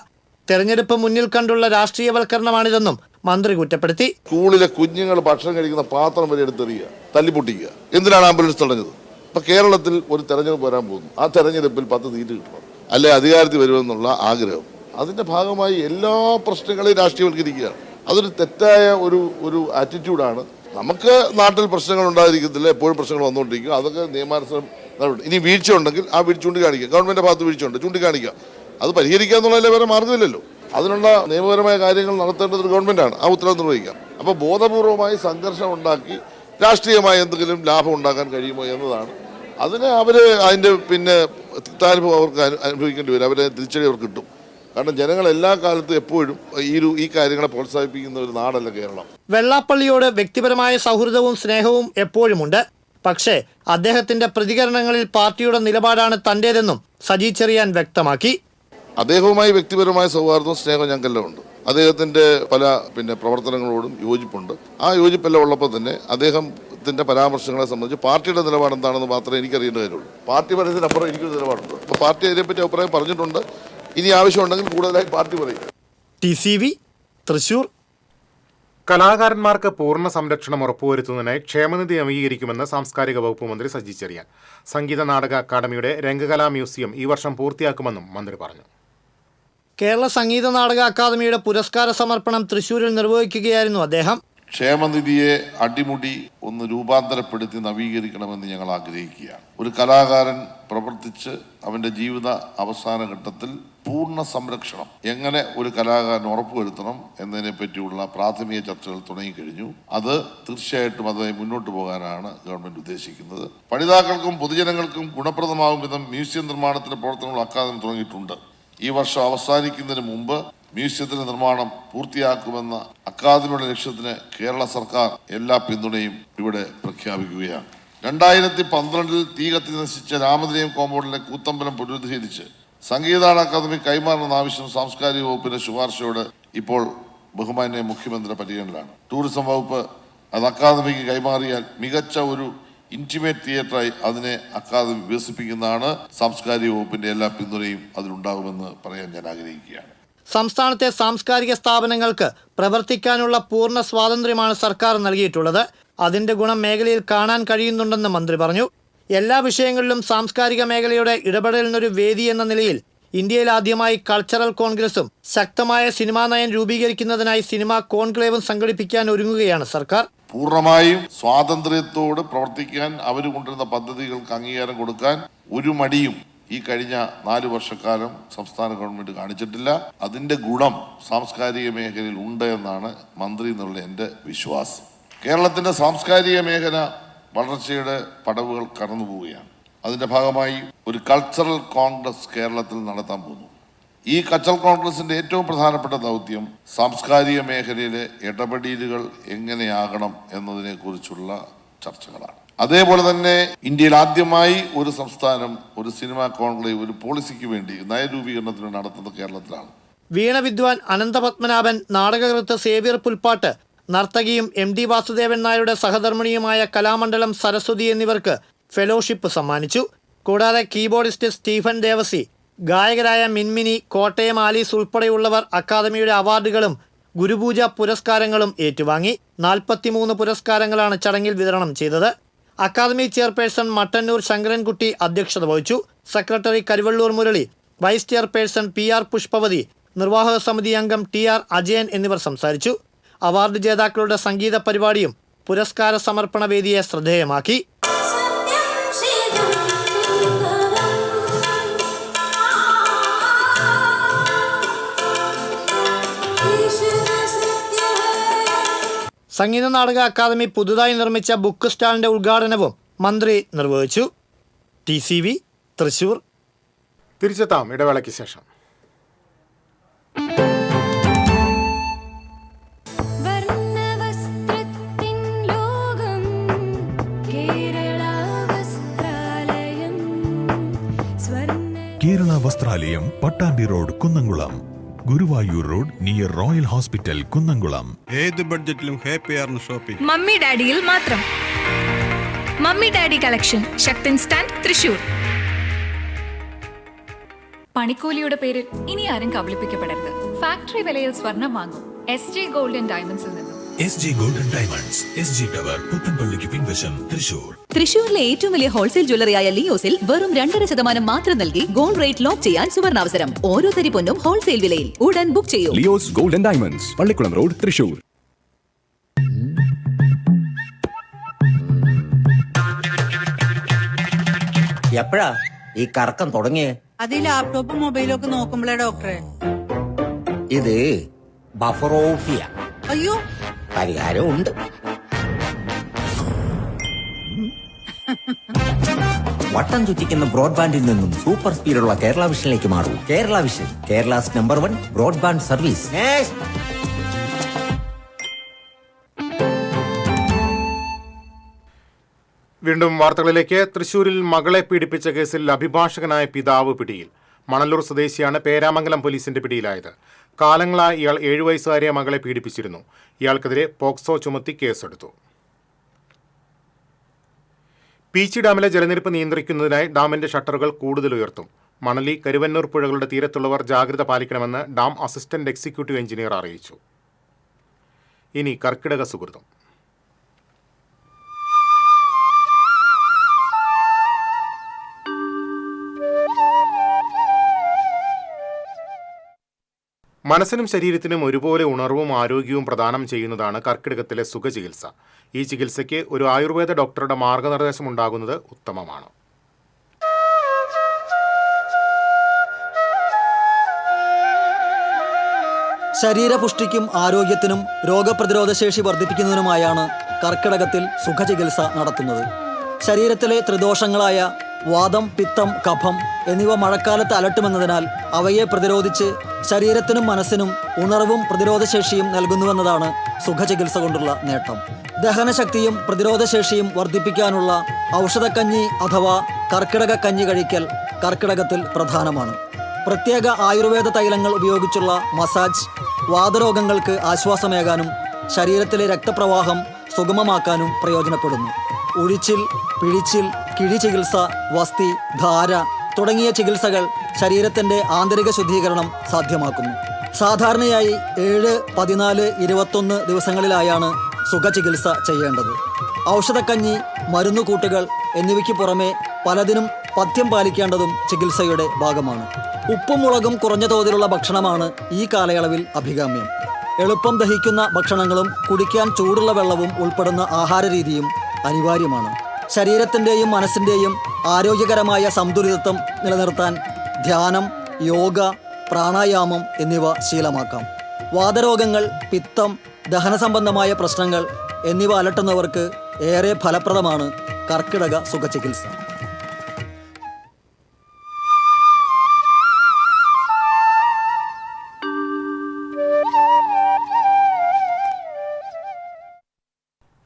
തെരഞ്ഞെടുപ്പ് മുന്നിൽ കണ്ടുള്ള രാഷ്ട്രീയവൽക്കരണമാണിതെന്നും മന്ത്രി കുറ്റപ്പെടുത്തി. സ്കൂളിലെ കുഞ്ഞുങ്ങൾ ഭക്ഷണം കഴിക്കുന്ന പാത്രം വരെ എടുത്തെറിയുക, തല്ലിപ്പൊട്ടിക്കുക. എന്തിനാണ് ആംബുലൻസ് തടഞ്ഞത്? ഇപ്പൊ കേരളത്തിൽ ഒരു തെരഞ്ഞെടുപ്പ് വരാൻ പോകുന്നു. ആ തെരഞ്ഞെടുപ്പിൽ 10 സീറ്റ് കിട്ടണം, അല്ലെ അധികാരത്തിൽ വരുമെന്നുള്ള ആഗ്രഹം. അതിന്റെ ഭാഗമായി എല്ലാ പ്രശ്നങ്ങളെയും രാഷ്ട്രീയവൽക്കരിക്കുകയാണ്. അതൊരു തെറ്റായ ഒരു ആറ്റിറ്റ്യൂഡാണ്. നമുക്ക് നാട്ടിൽ പ്രശ്നങ്ങൾ ഉണ്ടായിരിക്കത്തില്ല, എപ്പോഴും പ്രശ്നങ്ങൾ വന്നുകൊണ്ടിരിക്കും. അതൊക്കെ നിയമാനുസൃതം നടപടി. ഇനി വീഴ്ച ഉണ്ടെങ്കിൽ ആ വീഴ്ച ചൂണ്ടിക്കാണിക്കുക. ഗവൺമെന്റ് ഭാഗത്ത് വീഴ്ചയുണ്ട്, ചൂണ്ടിക്കാണിക്കുക. അത് പരിഹരിക്കുക എന്നുള്ളതിലെ വേറെ മാർഗ്ഗമില്ലല്ലോ. അതിനുള്ള നിയമപരമായ കാര്യങ്ങൾ നടത്തേണ്ടത് ഒരു ഗവൺമെന്റാണ്. ആ ഉത്തരവ് നിർവഹിക്കാം. അപ്പോൾ ബോധപൂർവമായി സംഘർഷം ഉണ്ടാക്കി രാഷ്ട്രീയമായി എന്തെങ്കിലും ലാഭം ഉണ്ടാക്കാൻ കഴിയുമോ എന്നതാണ്. അതിന് അതിൻ്റെ തിക്താനുഭവം അവർക്ക് അനുഭവിക്കേണ്ടി വരും. അവരെ തിരിച്ചടി അവർക്ക് കിട്ടും. കാരണം ജനങ്ങൾ എല്ലാ കാലത്തും എപ്പോഴും ഈ കാര്യങ്ങളെ പ്രോത്സാഹിപ്പിക്കുന്ന ഒരു നാടല്ല കേരളം. വെള്ളാപ്പള്ളിയോട് വ്യക്തിപരമായ സൗഹൃദവും സ്നേഹവും എപ്പോഴുമുണ്ട്. പക്ഷേ അദ്ദേഹത്തിന്റെ പ്രതികരണങ്ങളിൽ പാർട്ടിയുടെ നിലപാടാണ് തന്റേതെന്നും സജി ചെറിയാൻ വ്യക്തമാക്കി. അദ്ദേഹവുമായി വ്യക്തിപരമായ സൗഹാർദ്ദവും സ്നേഹവും ഞങ്ങൾക്കെല്ലാം ഉണ്ട്. അദ്ദേഹത്തിന്റെ പല പ്രവർത്തനങ്ങളോടും യോജിപ്പുണ്ട്. ആ യോജിപ്പെല്ലാം ഉള്ളപ്പോൾ തന്നെ അദ്ദേഹത്തിന്റെ പരാമർശങ്ങളെ സംബന്ധിച്ച് പാർട്ടിയുടെ നിലപാട് എന്താണെന്ന് മാത്രമേ എനിക്കറിയേണ്ട കാര്യമുള്ളൂ. പാർട്ടി പറയുന്നതിനപ്പുറം എനിക്കൊരു നിലപാടുണ്ട്. അപ്പോൾ പാർട്ടി അതിനെപ്പറ്റി അഭിപ്രായം പറഞ്ഞിട്ടുണ്ട്. ഇനി ആവശ്യമുണ്ടെങ്കിൽ കൂടുതലായി പാർട്ടി പറയും. TCV തൃശൂർ. കലാകാരന്മാർക്ക് പൂർണ്ണ സംരക്ഷണം ഉറപ്പുവരുത്തുന്നതിനായി ക്ഷേമനിധി നവീകരിക്കുമെന്ന് സാംസ്കാരിക വകുപ്പ് മന്ത്രി സജി ചെറിയാൻ. സംഗീത നാടക അക്കാദമിയുടെ രംഗകലാ മ്യൂസിയം ഈ വർഷം പൂർത്തിയാക്കുമെന്നും മന്ത്രി പറഞ്ഞു. കേരള സംഗീത നാടക അക്കാദമിയുടെ പുരസ്കാര സമർപ്പണം തൃശൂരിൽ നിർവഹിക്കുകയായിരുന്നു അദ്ദേഹം. ക്ഷേമനിധിയെ അടിമുടി ഒന്ന് രൂപാന്തരപ്പെടുത്തി നവീകരിക്കണമെന്ന് ഞങ്ങൾ ആഗ്രഹിക്കുകയാണ്. ഒരു കലാകാരൻ പ്രവർത്തിച്ച് അവന്റെ ജീവിത അവസാന ഘട്ടത്തിൽ പൂർണ്ണ സംരക്ഷണം എങ്ങനെ ഒരു കലാകാരൻ ഉറപ്പുവരുത്തണം എന്നതിനെ പറ്റിയുള്ള പ്രാഥമിക ചർച്ചകൾ തുടങ്ങിക്കഴിഞ്ഞു. അത് തീർച്ചയായിട്ടും അതുമായി മുന്നോട്ട് പോകാനാണ് ഗവൺമെന്റ് ഉദ്ദേശിക്കുന്നത്. പഠിതാക്കൾക്കും പൊതുജനങ്ങൾക്കും ഗുണപ്രദമാകും വിധം മ്യൂസിയം നിർമ്മാണത്തിന്റെ പ്രവർത്തനങ്ങൾ അക്കാദമി തുടങ്ങിയിട്ടുണ്ട്. ഈ വർഷം അവസാനിക്കുന്നതിന് മുമ്പ് മ്യൂസിയത്തിന്റെ നിർമ്മാണം പൂർത്തിയാക്കുമെന്ന അക്കാദമിയുടെ ലക്ഷ്യത്തിന് കേരള സർക്കാർ എല്ലാ പിന്തുണയും ഇവിടെ പ്രഖ്യാപിക്കുകയാണ്. 2012 തീ കത്തി നശിച്ച രാമനിലയം കോമ്പൗണ്ടിലെ കൂത്തമ്പലം പുനരുദ്ധരിച്ച് സംഗീതാട അക്കാദമി കൈമാറണമെന്ന ആവശ്യം സാംസ്കാരിക വകുപ്പിന്റെ ശുപാർശയോട് ഇപ്പോൾ ബഹുമാന്യ മുഖ്യമന്ത്രിയുടെ പരിഗണനയിലാണ്. ടൂറിസം വകുപ്പ് അത് അക്കാദമിക്ക് കൈമാറിയാൽ മികച്ച ഒരു ഇന്റിമേറ്റ് തിയേറ്ററായി അതിനെ അക്കാദമി വികസിപ്പിക്കുന്നതാണ്. സാംസ്കാരിക വകുപ്പിന്റെ എല്ലാ പിന്തുണയും അതിലുണ്ടാകുമെന്ന് പറയാൻ ഞാൻ ആഗ്രഹിക്കുകയാണ്. സംസ്ഥാനത്തെ സാംസ്കാരിക സ്ഥാപനങ്ങൾക്ക് പ്രവർത്തിക്കാനുള്ള പൂർണ്ണ സ്വാതന്ത്ര്യമാണ് സർക്കാർ നൽകിയിട്ടുള്ളത്. അതിന്റെ ഗുണം മേഖലയിൽ കാണാൻ കഴിയുന്നുണ്ടെന്ന് മന്ത്രി പറഞ്ഞു. എല്ലാ വിഷയങ്ങളിലും സാംസ്കാരിക മേഖലയുടെ ഇടപെടലിനൊരു വേദി എന്ന നിലയിൽ ഇന്ത്യയിൽ ആദ്യമായി കൾച്ചറൽ കോൺഗ്രസും ശക്തമായ സിനിമാ നയം രൂപീകരിക്കുന്നതിനായി സിനിമാ കോൺക്ലേവും സംഘടിപ്പിക്കാൻ ഒരുങ്ങുകയാണ് സർക്കാർ. പൂർണ്ണമായും സ്വാതന്ത്ര്യത്തോട് പ്രവർത്തിക്കാൻ അവർ കൊണ്ടുവരുന്ന പദ്ധതികൾക്ക് അംഗീകാരം കൊടുക്കാൻ ഒരു മടിയും ഈ കഴിഞ്ഞ 4 വർഷക്കാലം സംസ്ഥാന ഗവൺമെന്റ് കാണിച്ചിട്ടില്ല. അതിന്റെ ഗുണം സാംസ്കാരിക മേഖലയിൽ ഉണ്ട് എന്നാണ് മന്ത്രി എന്നുള്ള എൻ്റെ വിശ്വാസം. കേരളത്തിന്റെ സാംസ്കാരിക മേഖല വളർച്ചയുടെ പടവുകൾ കടന്നു പോവുകയാണ്. അതിന്റെ ഭാഗമായി ഒരു കൾച്ചറൽ കോൺഗ്രസ് കേരളത്തിൽ നടത്താൻ പോകുന്നു. ഈ കൾച്ചറൽ കോൺഗ്രസിന്റെ ഏറ്റവും പ്രധാനപ്പെട്ട ദൗത്യം സാംസ്കാരിക മേഖലയിലെ ഇടപെടലുകൾ എങ്ങനെയാകണം എന്നതിനെ കുറിച്ചുള്ള ചർച്ചകളാണ്. അതേപോലെ തന്നെ ഇന്ത്യയിൽ ആദ്യമായി ഒരു സംസ്ഥാനം ഒരു സിനിമാ കോൺക്ലേവ് ഒരു പോളിസിക്ക് വേണ്ടി നയരൂപീകരണത്തിന് നടത്തുന്നത് കേരളത്തിലാണ്. വീണ വിദ്വാൻ അനന്തപത്മനാഭൻ, നാടകകൃത്ത് സേവ്യർ പുൽപ്പാട്ട്, നർത്തകിയും MD വാസുദേവൻ നായരുടെ സഹധർമ്മിണിയുമായ കലാമണ്ഡലം സരസ്വതി എന്നിവർക്ക് ഫെലോഷിപ്പ് സമ്മാനിച്ചു. കൂടാതെ കീബോർഡിസ്റ്റ് സ്റ്റീഫൻ ദേവസി, ഗായകരായ മിൻമിനി, കോട്ടയം ആലീസ് ഉൾപ്പെടെയുള്ളവർ അക്കാദമിയുടെ അവാർഡുകളും ഗുരുപൂജ പുരസ്കാരങ്ങളും ഏറ്റുവാങ്ങി. 43 പുരസ്കാരങ്ങളാണ് ചടങ്ങിൽ വിതരണം ചെയ്തത്. അക്കാദമി ചെയർപേഴ്സൺ മട്ടന്നൂർ ശങ്കരൻകുട്ടി അധ്യക്ഷത വഹിച്ചു. Secretary Karuvallur Murali, vice chairperson PR Pushpavathi, നിർവാഹക സമിതി അംഗം TR അജയൻ എന്നിവർ സംസാരിച്ചു. അവാർഡ് ജേതാക്കളുടെ സംഗീത പരിപാടിയും പുരസ്കാര സമർപ്പണ വേദിയെ ശ്രദ്ധേയമാക്കി. സംഗീത നാടക അക്കാദമി പുതുതായി നിർമ്മിച്ച ബുക്ക് സ്റ്റാളിന്റെ ഉദ്ഘാടനവും മന്ത്രി നിർവഹിച്ചു. TCV തൃശൂർ. തിരിച്ചെത്താം ഇടവേളയ്ക്ക് ശേഷം. Kerala Vasthralayam, Pattambi road, Kunnamkulam. Guruvayur road near royal hospital, Kunnamkulam. ഏത് ബഡ്ജറ്റിലും ഹാപ്പി ആർന്ന ഷോപ്പിംഗ് മമ്മി ഡാഡിയിൽ മാത്രം. Mummy daddy collection, Sakthan stand, Thrissur. പണിക്കൂലിയുടെ പേരിൽ ഇനി ആരും കബളിപ്പിക്കപ്പെടരുത്. ഫാക്ടറി വിലയിൽ സ്വർണം വാങ്ങും SJ ഗോൾഡ് ആൻഡ് ഡയമണ്ട്സിൽ നിന്നും. SG golden diamonds, SG tower, പുത്തൻപള്ളിക്ക് പിൻവശം, തൃശൂർ. തൃശൂരിലെ ഏറ്റവും വലിയ ഹോൾസെയിൽ ജ്വല്ലറിയായ ലിയോസിൽ വെറും 2.5% മാത്രം നൽകി ഗോൾഡ് റേറ്റ് ലോക്ക് ചെയ്യാൻ സുവർണാവസരം. ഓരോ തരി പൊന്നും ഹോൾസെയിൽ വിലയിൽ. ഉടൻ ബുക്ക് ചെയ്യൂ. Leo's golden diamonds, Pallikkulam road, Thrissur. എപ്പോഴാ ഈ കറക്കം തുടങ്ങിയേ? അത് ഈ ലാപ്ടോപ്പും മൊബൈലും ഒക്കെ നോക്കുമ്പോഴേ ഡോക്ടറെ. ഇത് ബഫറോഫിയ. അയ്യോ, പരിഹാരമുണ്ട്. വട്ടം ചുറ്റിക്കുന്ന ബ്രോഡ്ബാൻഡിൽ നിന്നും സൂപ്പർ സ്പീഡുള്ള കേരള വിഷനിലേക്ക് മാറൂ. Kerala vision, Kerala's number 1 broadband service. വീണ്ടും വാർത്തകളിലേക്ക്. തൃശൂരിൽ മകളെ പീഡിപ്പിച്ച കേസിൽ അഭിഭാഷകനായ പിതാവ് പിടിയിൽ. മണലൂർ സ്വദേശിയാണ് പേരാമംഗലം പോലീസിന്റെ പിടിയിലായത്. കാലങ്ങളായി ഇയാൾ 7 വയസ്സുകാരിയെ മകളെ പീഡിപ്പിച്ചിരുന്നു. ഇയാൾക്കെതിരെ പോക്സോ ചുമത്തി കേസെടുത്തു. പീച്ചി ഡാമിലെ ജലനിരപ്പ് നിയന്ത്രിക്കുന്നതിനായി ഡാമിന്റെ ഷട്ടറുകൾ കൂടുതൽ ഉയർത്തും. മണലി, കരുവന്നൂർ പുഴകളുടെ തീരത്തുള്ളവർ ജാഗ്രത പാലിക്കണമെന്ന് ഡാം അസിസ്റ്റന്റ് എക്സിക്യൂട്ടീവ് എഞ്ചിനീയർ അറിയിച്ചു. ഇനി കർക്കിടക സുഹൃതം. മനസ്സിനും ശരീരത്തിനും ഒരുപോലെ ഉണർവും ആരോഗ്യവും പ്രദാനം ചെയ്യുന്നതാണ് കർക്കിടകത്തിലെ സുഖചികിത്സ. ഈ ചികിത്സയ്ക്ക് ഒരു ആയുർവേദ ഡോക്ടറുടെ മാർഗനിർദ്ദേശം ഉണ്ടാകുന്നത് ഉത്തമമാണ്. ശരീരപുഷ്ടിക്കും ആരോഗ്യത്തിനും രോഗപ്രതിരോധശേഷി വർദ്ധിപ്പിക്കുന്നതിനുമായാണ് കർക്കിടകത്തിൽ സുഖചികിത്സ നടത്തുന്നത്. ശരീരത്തിലെ ത്രിദോഷങ്ങളായ വാദം, പിത്തം, കഫം എന്നിവ മഴക്കാലത്ത് അലട്ടുമെന്നതിനാൽ അവയെ പ്രതിരോധിച്ച് ശരീരത്തിനും മനസ്സിനും ഉണർവും പ്രതിരോധശേഷിയും നൽകുന്നുവെന്നതാണ് സുഖചികിത്സ കൊണ്ടുള്ള നേട്ടം. ദഹനശക്തിയും പ്രതിരോധശേഷിയും വർദ്ധിപ്പിക്കാനുള്ള ഔഷധക്കഞ്ഞി അഥവാ കർക്കിടക കഞ്ഞി കഴിക്കൽ കർക്കിടകത്തിൽ പ്രധാനമാണ്. പ്രത്യേക ആയുർവേദ തൈലങ്ങൾ ഉപയോഗിച്ചുള്ള മസാജ് വാതരോഗങ്ങൾക്ക് ആശ്വാസമേകാനും ശരീരത്തിലെ രക്തപ്രവാഹം സുഗമമാക്കാനും പ്രയോജനപ്പെടുന്നു. ഉഴിച്ചിൽ, പിഴിച്ചിൽ, കിഴി ചികിത്സ, വസ്തി, ധാര തുടങ്ങിയ ചികിത്സകൾ ശരീരത്തിൻ്റെ ആന്തരിക ശുദ്ധീകരണം സാധ്യമാക്കുന്നു. സാധാരണയായി 7, 14, 21 ദിവസങ്ങളിലായാണ് സുഖചികിത്സ ചെയ്യേണ്ടത്. ഔഷധക്കഞ്ഞി, മരുന്നുകൂട്ടുകൾ എന്നിവയ്ക്ക് പുറമെ പലതിനും പഥ്യം പാലിക്കേണ്ടതും ചികിത്സയുടെ ഭാഗമാണ്. ഉപ്പും മുളകും കുറഞ്ഞ തോതിലുള്ള ഭക്ഷണമാണ് ഈ കാലയളവിൽ അഭികാമ്യം. എളുപ്പം ദഹിക്കുന്ന ഭക്ഷണങ്ങളും കുടിക്കാൻ ചൂടുള്ള വെള്ളവും ഉൾപ്പെടുന്ന ആഹാരരീതിയും അനിവാര്യമാണ്. ശരീരത്തിൻ്റെയും മനസ്സിൻ്റെയും ആരോഗ്യകരമായ സന്തുലിതത്വം നിലനിർത്താൻ ധ്യാനം, യോഗ, പ്രാണായാമം എന്നിവ ശീലമാക്കാം. വാതരോഗങ്ങൾ, പിത്തം, ദഹന സംബന്ധമായ പ്രശ്നങ്ങൾ എന്നിവ അലട്ടുന്നവർക്ക് ഏറെ ഫലപ്രദമാണ് കർക്കിടക സുഖചികിത്സ.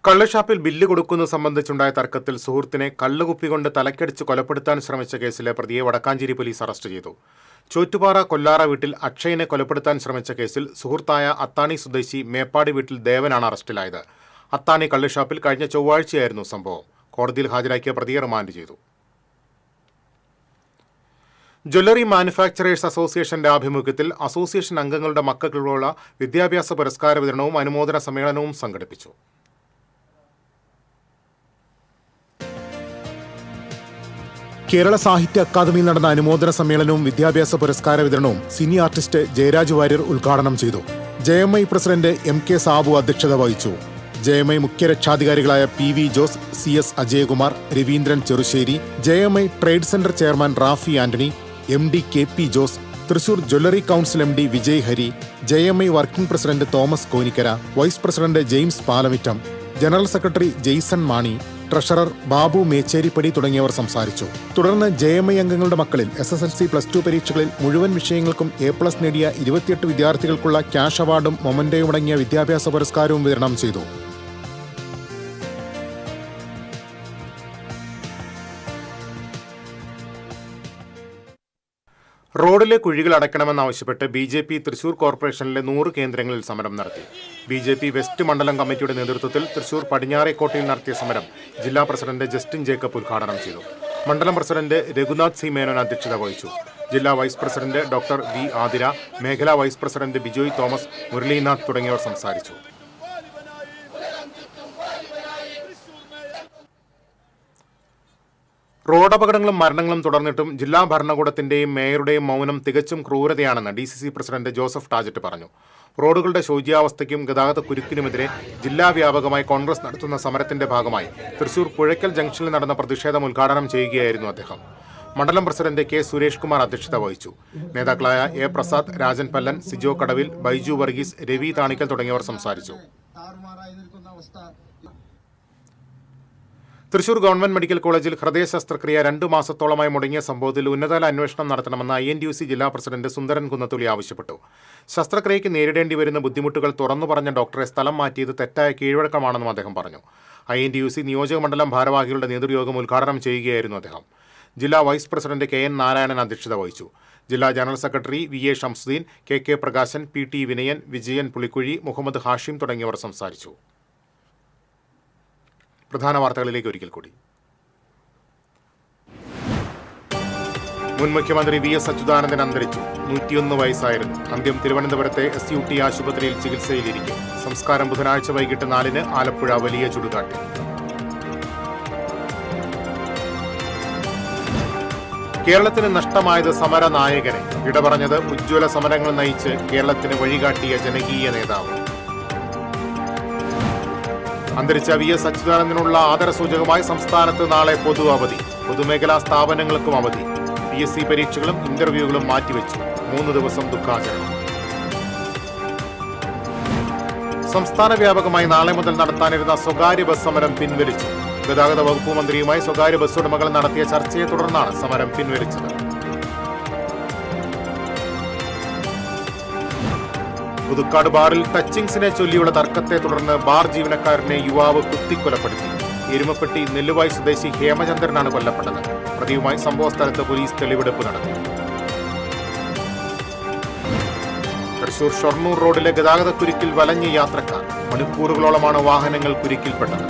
കള്ളുഷാപ്പിൽ ബില്ല് കൊടുക്കുന്നത് സംബന്ധിച്ചുണ്ടായ തർക്കത്തിൽ സുഹൃത്തിനെ കള്ളുകുപ്പികൊണ്ട് തലക്കടിച്ച് കൊലപ്പെടുത്താൻ ശ്രമിച്ച കേസിലെ പ്രതിയെ വടക്കാഞ്ചേരി പോലീസ് അറസ്റ്റ് ചെയ്തു. ചോറ്റുപാറ കൊല്ലാറ വീട്ടിൽ അക്ഷയനെ കൊലപ്പെടുത്താൻ ശ്രമിച്ച കേസിൽ സുഹൃത്തായ അത്താണി സ്വദേശി മേപ്പാടി വീട്ടിൽ ദേവനാണ് അറസ്റ്റിലായത്. അത്താണി കള്ളുഷാപ്പിൽ കഴിഞ്ഞ ചൊവ്വാഴ്ചയായിരുന്നു സംഭവം. കോടതിയിൽ ഹാജരാക്കിയ പ്രതിയെ റിമാൻഡ് ചെയ്തു. ജ്വല്ലറി മാനുഫാക്ചറേഴ്സ് അസോസിയേഷന്റെ ആഭിമുഖ്യത്തിൽ അസോസിയേഷൻ അംഗങ്ങളുടെ മക്കൾക്കുള്ള വിദ്യാഭ്യാസ പുരസ്കാര വിതരണവും അനുമോദന സമ്മേളനവും സംഘടിപ്പിച്ചു. കേരള സാഹിത്യ അക്കാദമിയിൽ നടന്ന അനുമോദന സമ്മേളനവും വിദ്യാഭ്യാസ പുരസ്കാര വിതരണവും സിനി ആർട്ടിസ്റ്റ് ജയരാജ് വാര്യർ ഉദ്ഘാടനം ചെയ്തു. JMI പ്രസിഡന്റ് MK സാബു അധ്യക്ഷത വഹിച്ചു. JMI മുഖ്യ രക്ഷാധികാരികളായ PV Jose, CS Ajayakumar, Raveendran Cherussery, JMI trade centre chairman Rafi Antony, MD KP Jose, Thrissur jewellery council MD Vijay Hari, JMI working president Thomas Konikkara, vice president James Palamittam, general secretary Jaison Mani, treasurer Babu Mecheryppadi തുടങ്ങിയവർ സംസാരിച്ചു. തുടർന്ന് JMI അംഗങ്ങളുടെ മക്കളിൽ SSLC +2 പരീക്ഷകളിൽ മുഴുവൻ വിഷയങ്ങൾക്കും A+ നേടിയ 28 വിദ്യാർത്ഥികൾക്കുള്ള ക്യാഷ് അവാർഡും മൊമന്റോയും അടങ്ങിയ വിദ്യാഭ്യാസ പുരസ്കാരവും വിതരണം ചെയ്തു. റോഡിലെ കുഴികൾ അടയ്ക്കണമെന്നാവശ്യപ്പെട്ട് BJP തൃശൂർ കോർപ്പറേഷനിലെ 100 കേന്ദ്രങ്ങളിൽ സമരം നടത്തി. BJP വെസ്റ്റ് മണ്ഡലം കമ്മിറ്റിയുടെ നേതൃത്വത്തിൽ തൃശൂർ പടിഞ്ഞാറേക്കോട്ടയിൽ നടത്തിയ സമരം ജില്ലാ പ്രസിഡന്റ് ജസ്റ്റിൻ ജേക്കബ് ഉദ്ഘാടനം ചെയ്തു. മണ്ഡലം പ്രസിഡന്റ് രഘുനാഥ് സി മേനോൻ അധ്യക്ഷത വഹിച്ചു. ജില്ലാ vice president doctor V Athira, മേഖലാ വൈസ് പ്രസിഡന്റ് ബിജോയ് തോമസ്, മുരളീനാഥ് തുടങ്ങിയവർ സംസാരിച്ചു. റോഡപകടങ്ങളും മരണങ്ങളും തുടർന്നിട്ടും ജില്ലാ ഭരണകൂടത്തിന്റെയും മേയറുടെയും മൗനം തികച്ചും ക്രൂരതയാണെന്ന് DCC പ്രസിഡന്റ് ജോസഫ് ടാജറ്റ് പറഞ്ഞു. റോഡുകളുടെ ശോച്യാവസ്ഥയ്ക്കും ഗതാഗത കുരുക്കിനുമെതിരെ ജില്ലാ വ്യാപകമായി കോൺഗ്രസ് നടത്തുന്ന സമരത്തിന്റെ ഭാഗമായി തൃശൂർ പുഴയ്ക്കൽ ജംഗ്ഷനിൽ നടന്ന പ്രതിഷേധം ഉദ്ഘാടനം ചെയ്യുകയായിരുന്നു അദ്ദേഹം. മണ്ഡലം പ്രസിഡന്റ് K സുരേഷ് കുമാർ അധ്യക്ഷത വഹിച്ചു. നേതാക്കളായ A പ്രസാദ്, രാജൻ പല്ലൻ, സിജോ കടവിൽ, ബൈജു വർഗീസ്, രവി താണിക്കൽ തുടങ്ങിയവർ സംസാരിച്ചു. തൃശൂർ ഗവൺമെന്റ് മെഡിക്കൽ കോളേജിൽ ഹൃദയ ശസ്ത്രക്രിയ 2 മാസത്തോളമായി മുടങ്ങിയ സംഭവത്തിൽ ഉന്നതതല അന്വേഷണം നടത്തണമെന്ന് INTUC ജില്ലാ പ്രസിഡന്റ് സുന്ദരൻ കുന്നത്തുള്ളി ആവശ്യപ്പെട്ടു. ശസ്ത്രക്രിയയ്ക്ക് നേരിടേണ്ടി വരുന്ന ബുദ്ധിമുട്ടുകൾ തുറന്നു പറഞ്ഞ ഡോക്ടറെ സ്ഥലം മാറ്റിയത് തെറ്റായ കീഴ്വഴക്കമാണെന്നും അദ്ദേഹം പറഞ്ഞു. INTUC നിയോജക മണ്ഡലം ഭാരവാഹികളുടെ നേതൃയോഗം ഉദ്ഘാടനം ചെയ്യുകയായിരുന്നു അദ്ദേഹം. ജില്ലാ വൈസ് പ്രസിഡന്റ് KN നാരായണൻ അധ്യക്ഷത വഹിച്ചു. ജില്ലാ general secretary VA Shamsuddin, KK Prakashan, PT Vinayan, Vijayan Pulikkuzhi, Muhammad Hashim തുടങ്ങിയവർ സംസാരിച്ചു. പ്രധാന വാർത്തകളിലേക്ക് ഒരിക്കൽ കൂടി. മുൻ മുഖ്യമന്ത്രി VS അച്യുതാനന്ദൻ അന്തരിച്ചു. 101 വയസ്സായിരുന്നു. അന്ത്യം തിരുവനന്തപുരത്തെ SUT ആശുപത്രിയിൽ ചികിത്സയിലിരിക്കും. സംസ്കാരം ബുധനാഴ്ച വൈകിട്ട് 4-ന് ആലപ്പുഴ വലിയ ചുടുകാട്ടിൽ. കേരളത്തിന് നഷ്ടമായത് സമരനായകനെ. ഇടപറഞ്ഞത് ഉജ്ജ്വല സമരങ്ങൾ നയിച്ച് കേരളത്തിന് വഴികാട്ടിയ ജനകീയ നേതാവ്. അന്തരിച്ച VS അച്യുതാനന്ദനുള്ള ആദരസൂചകമായി സംസ്ഥാനത്ത് നാളെ പൊതു അവധി. പൊതുമേഖലാ സ്ഥാപനങ്ങൾക്കും അവധി. PSC പരീക്ഷകളും ഇന്റർവ്യൂകളും മാറ്റിവെച്ചു. 3 ദിവസം ദുഃഖാചരണം. സംസ്ഥാന വ്യാപകമായി നാളെ മുതൽ നടത്താനിരുന്ന സ്വകാര്യ ബസ് സമരം പിൻവലിച്ചു. ഗതാഗത വകുപ്പ് മന്ത്രിയുമായി സ്വകാര്യ ബസ് ഉടമകൾ നടത്തിയ ചർച്ചയെ തുടർന്നാണ് സമരം പിൻവലിച്ചത്. പുതുക്കാട് ബാറിൽ ടച്ചിങ്സിനെ ചൊല്ലിയുള്ള തർക്കത്തെ തുടർന്ന് ബാർ ജീവനക്കാരനെ യുവാവ് കുത്തിക്കൊലപ്പെടുത്തി. എരുമപ്പെട്ടി നെല്ലുവായ് സ്വദേശി ഹേമചന്ദ്രനാണ് കൊല്ലപ്പെട്ടത്. പ്രതിയുമായി സംഭവസ്ഥലത്ത് പോലീസ് തെളിവെടുപ്പ് നടത്തി. തൃശൂർ ഷൊർണൂർ റോഡിലെ ഗതാഗത കുരുക്കിൽ വലഞ്ഞ യാത്രക്കാർ. മണിക്കൂറുകളോളമാണ് വാഹനങ്ങൾ കുരുക്കിൽപ്പെട്ടത്.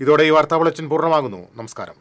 ഇതോടെ ഈ വാർത്താ ബുള്ളറ്റിൻ പൂർണ്ണമാകുന്നു. നമസ്കാരം.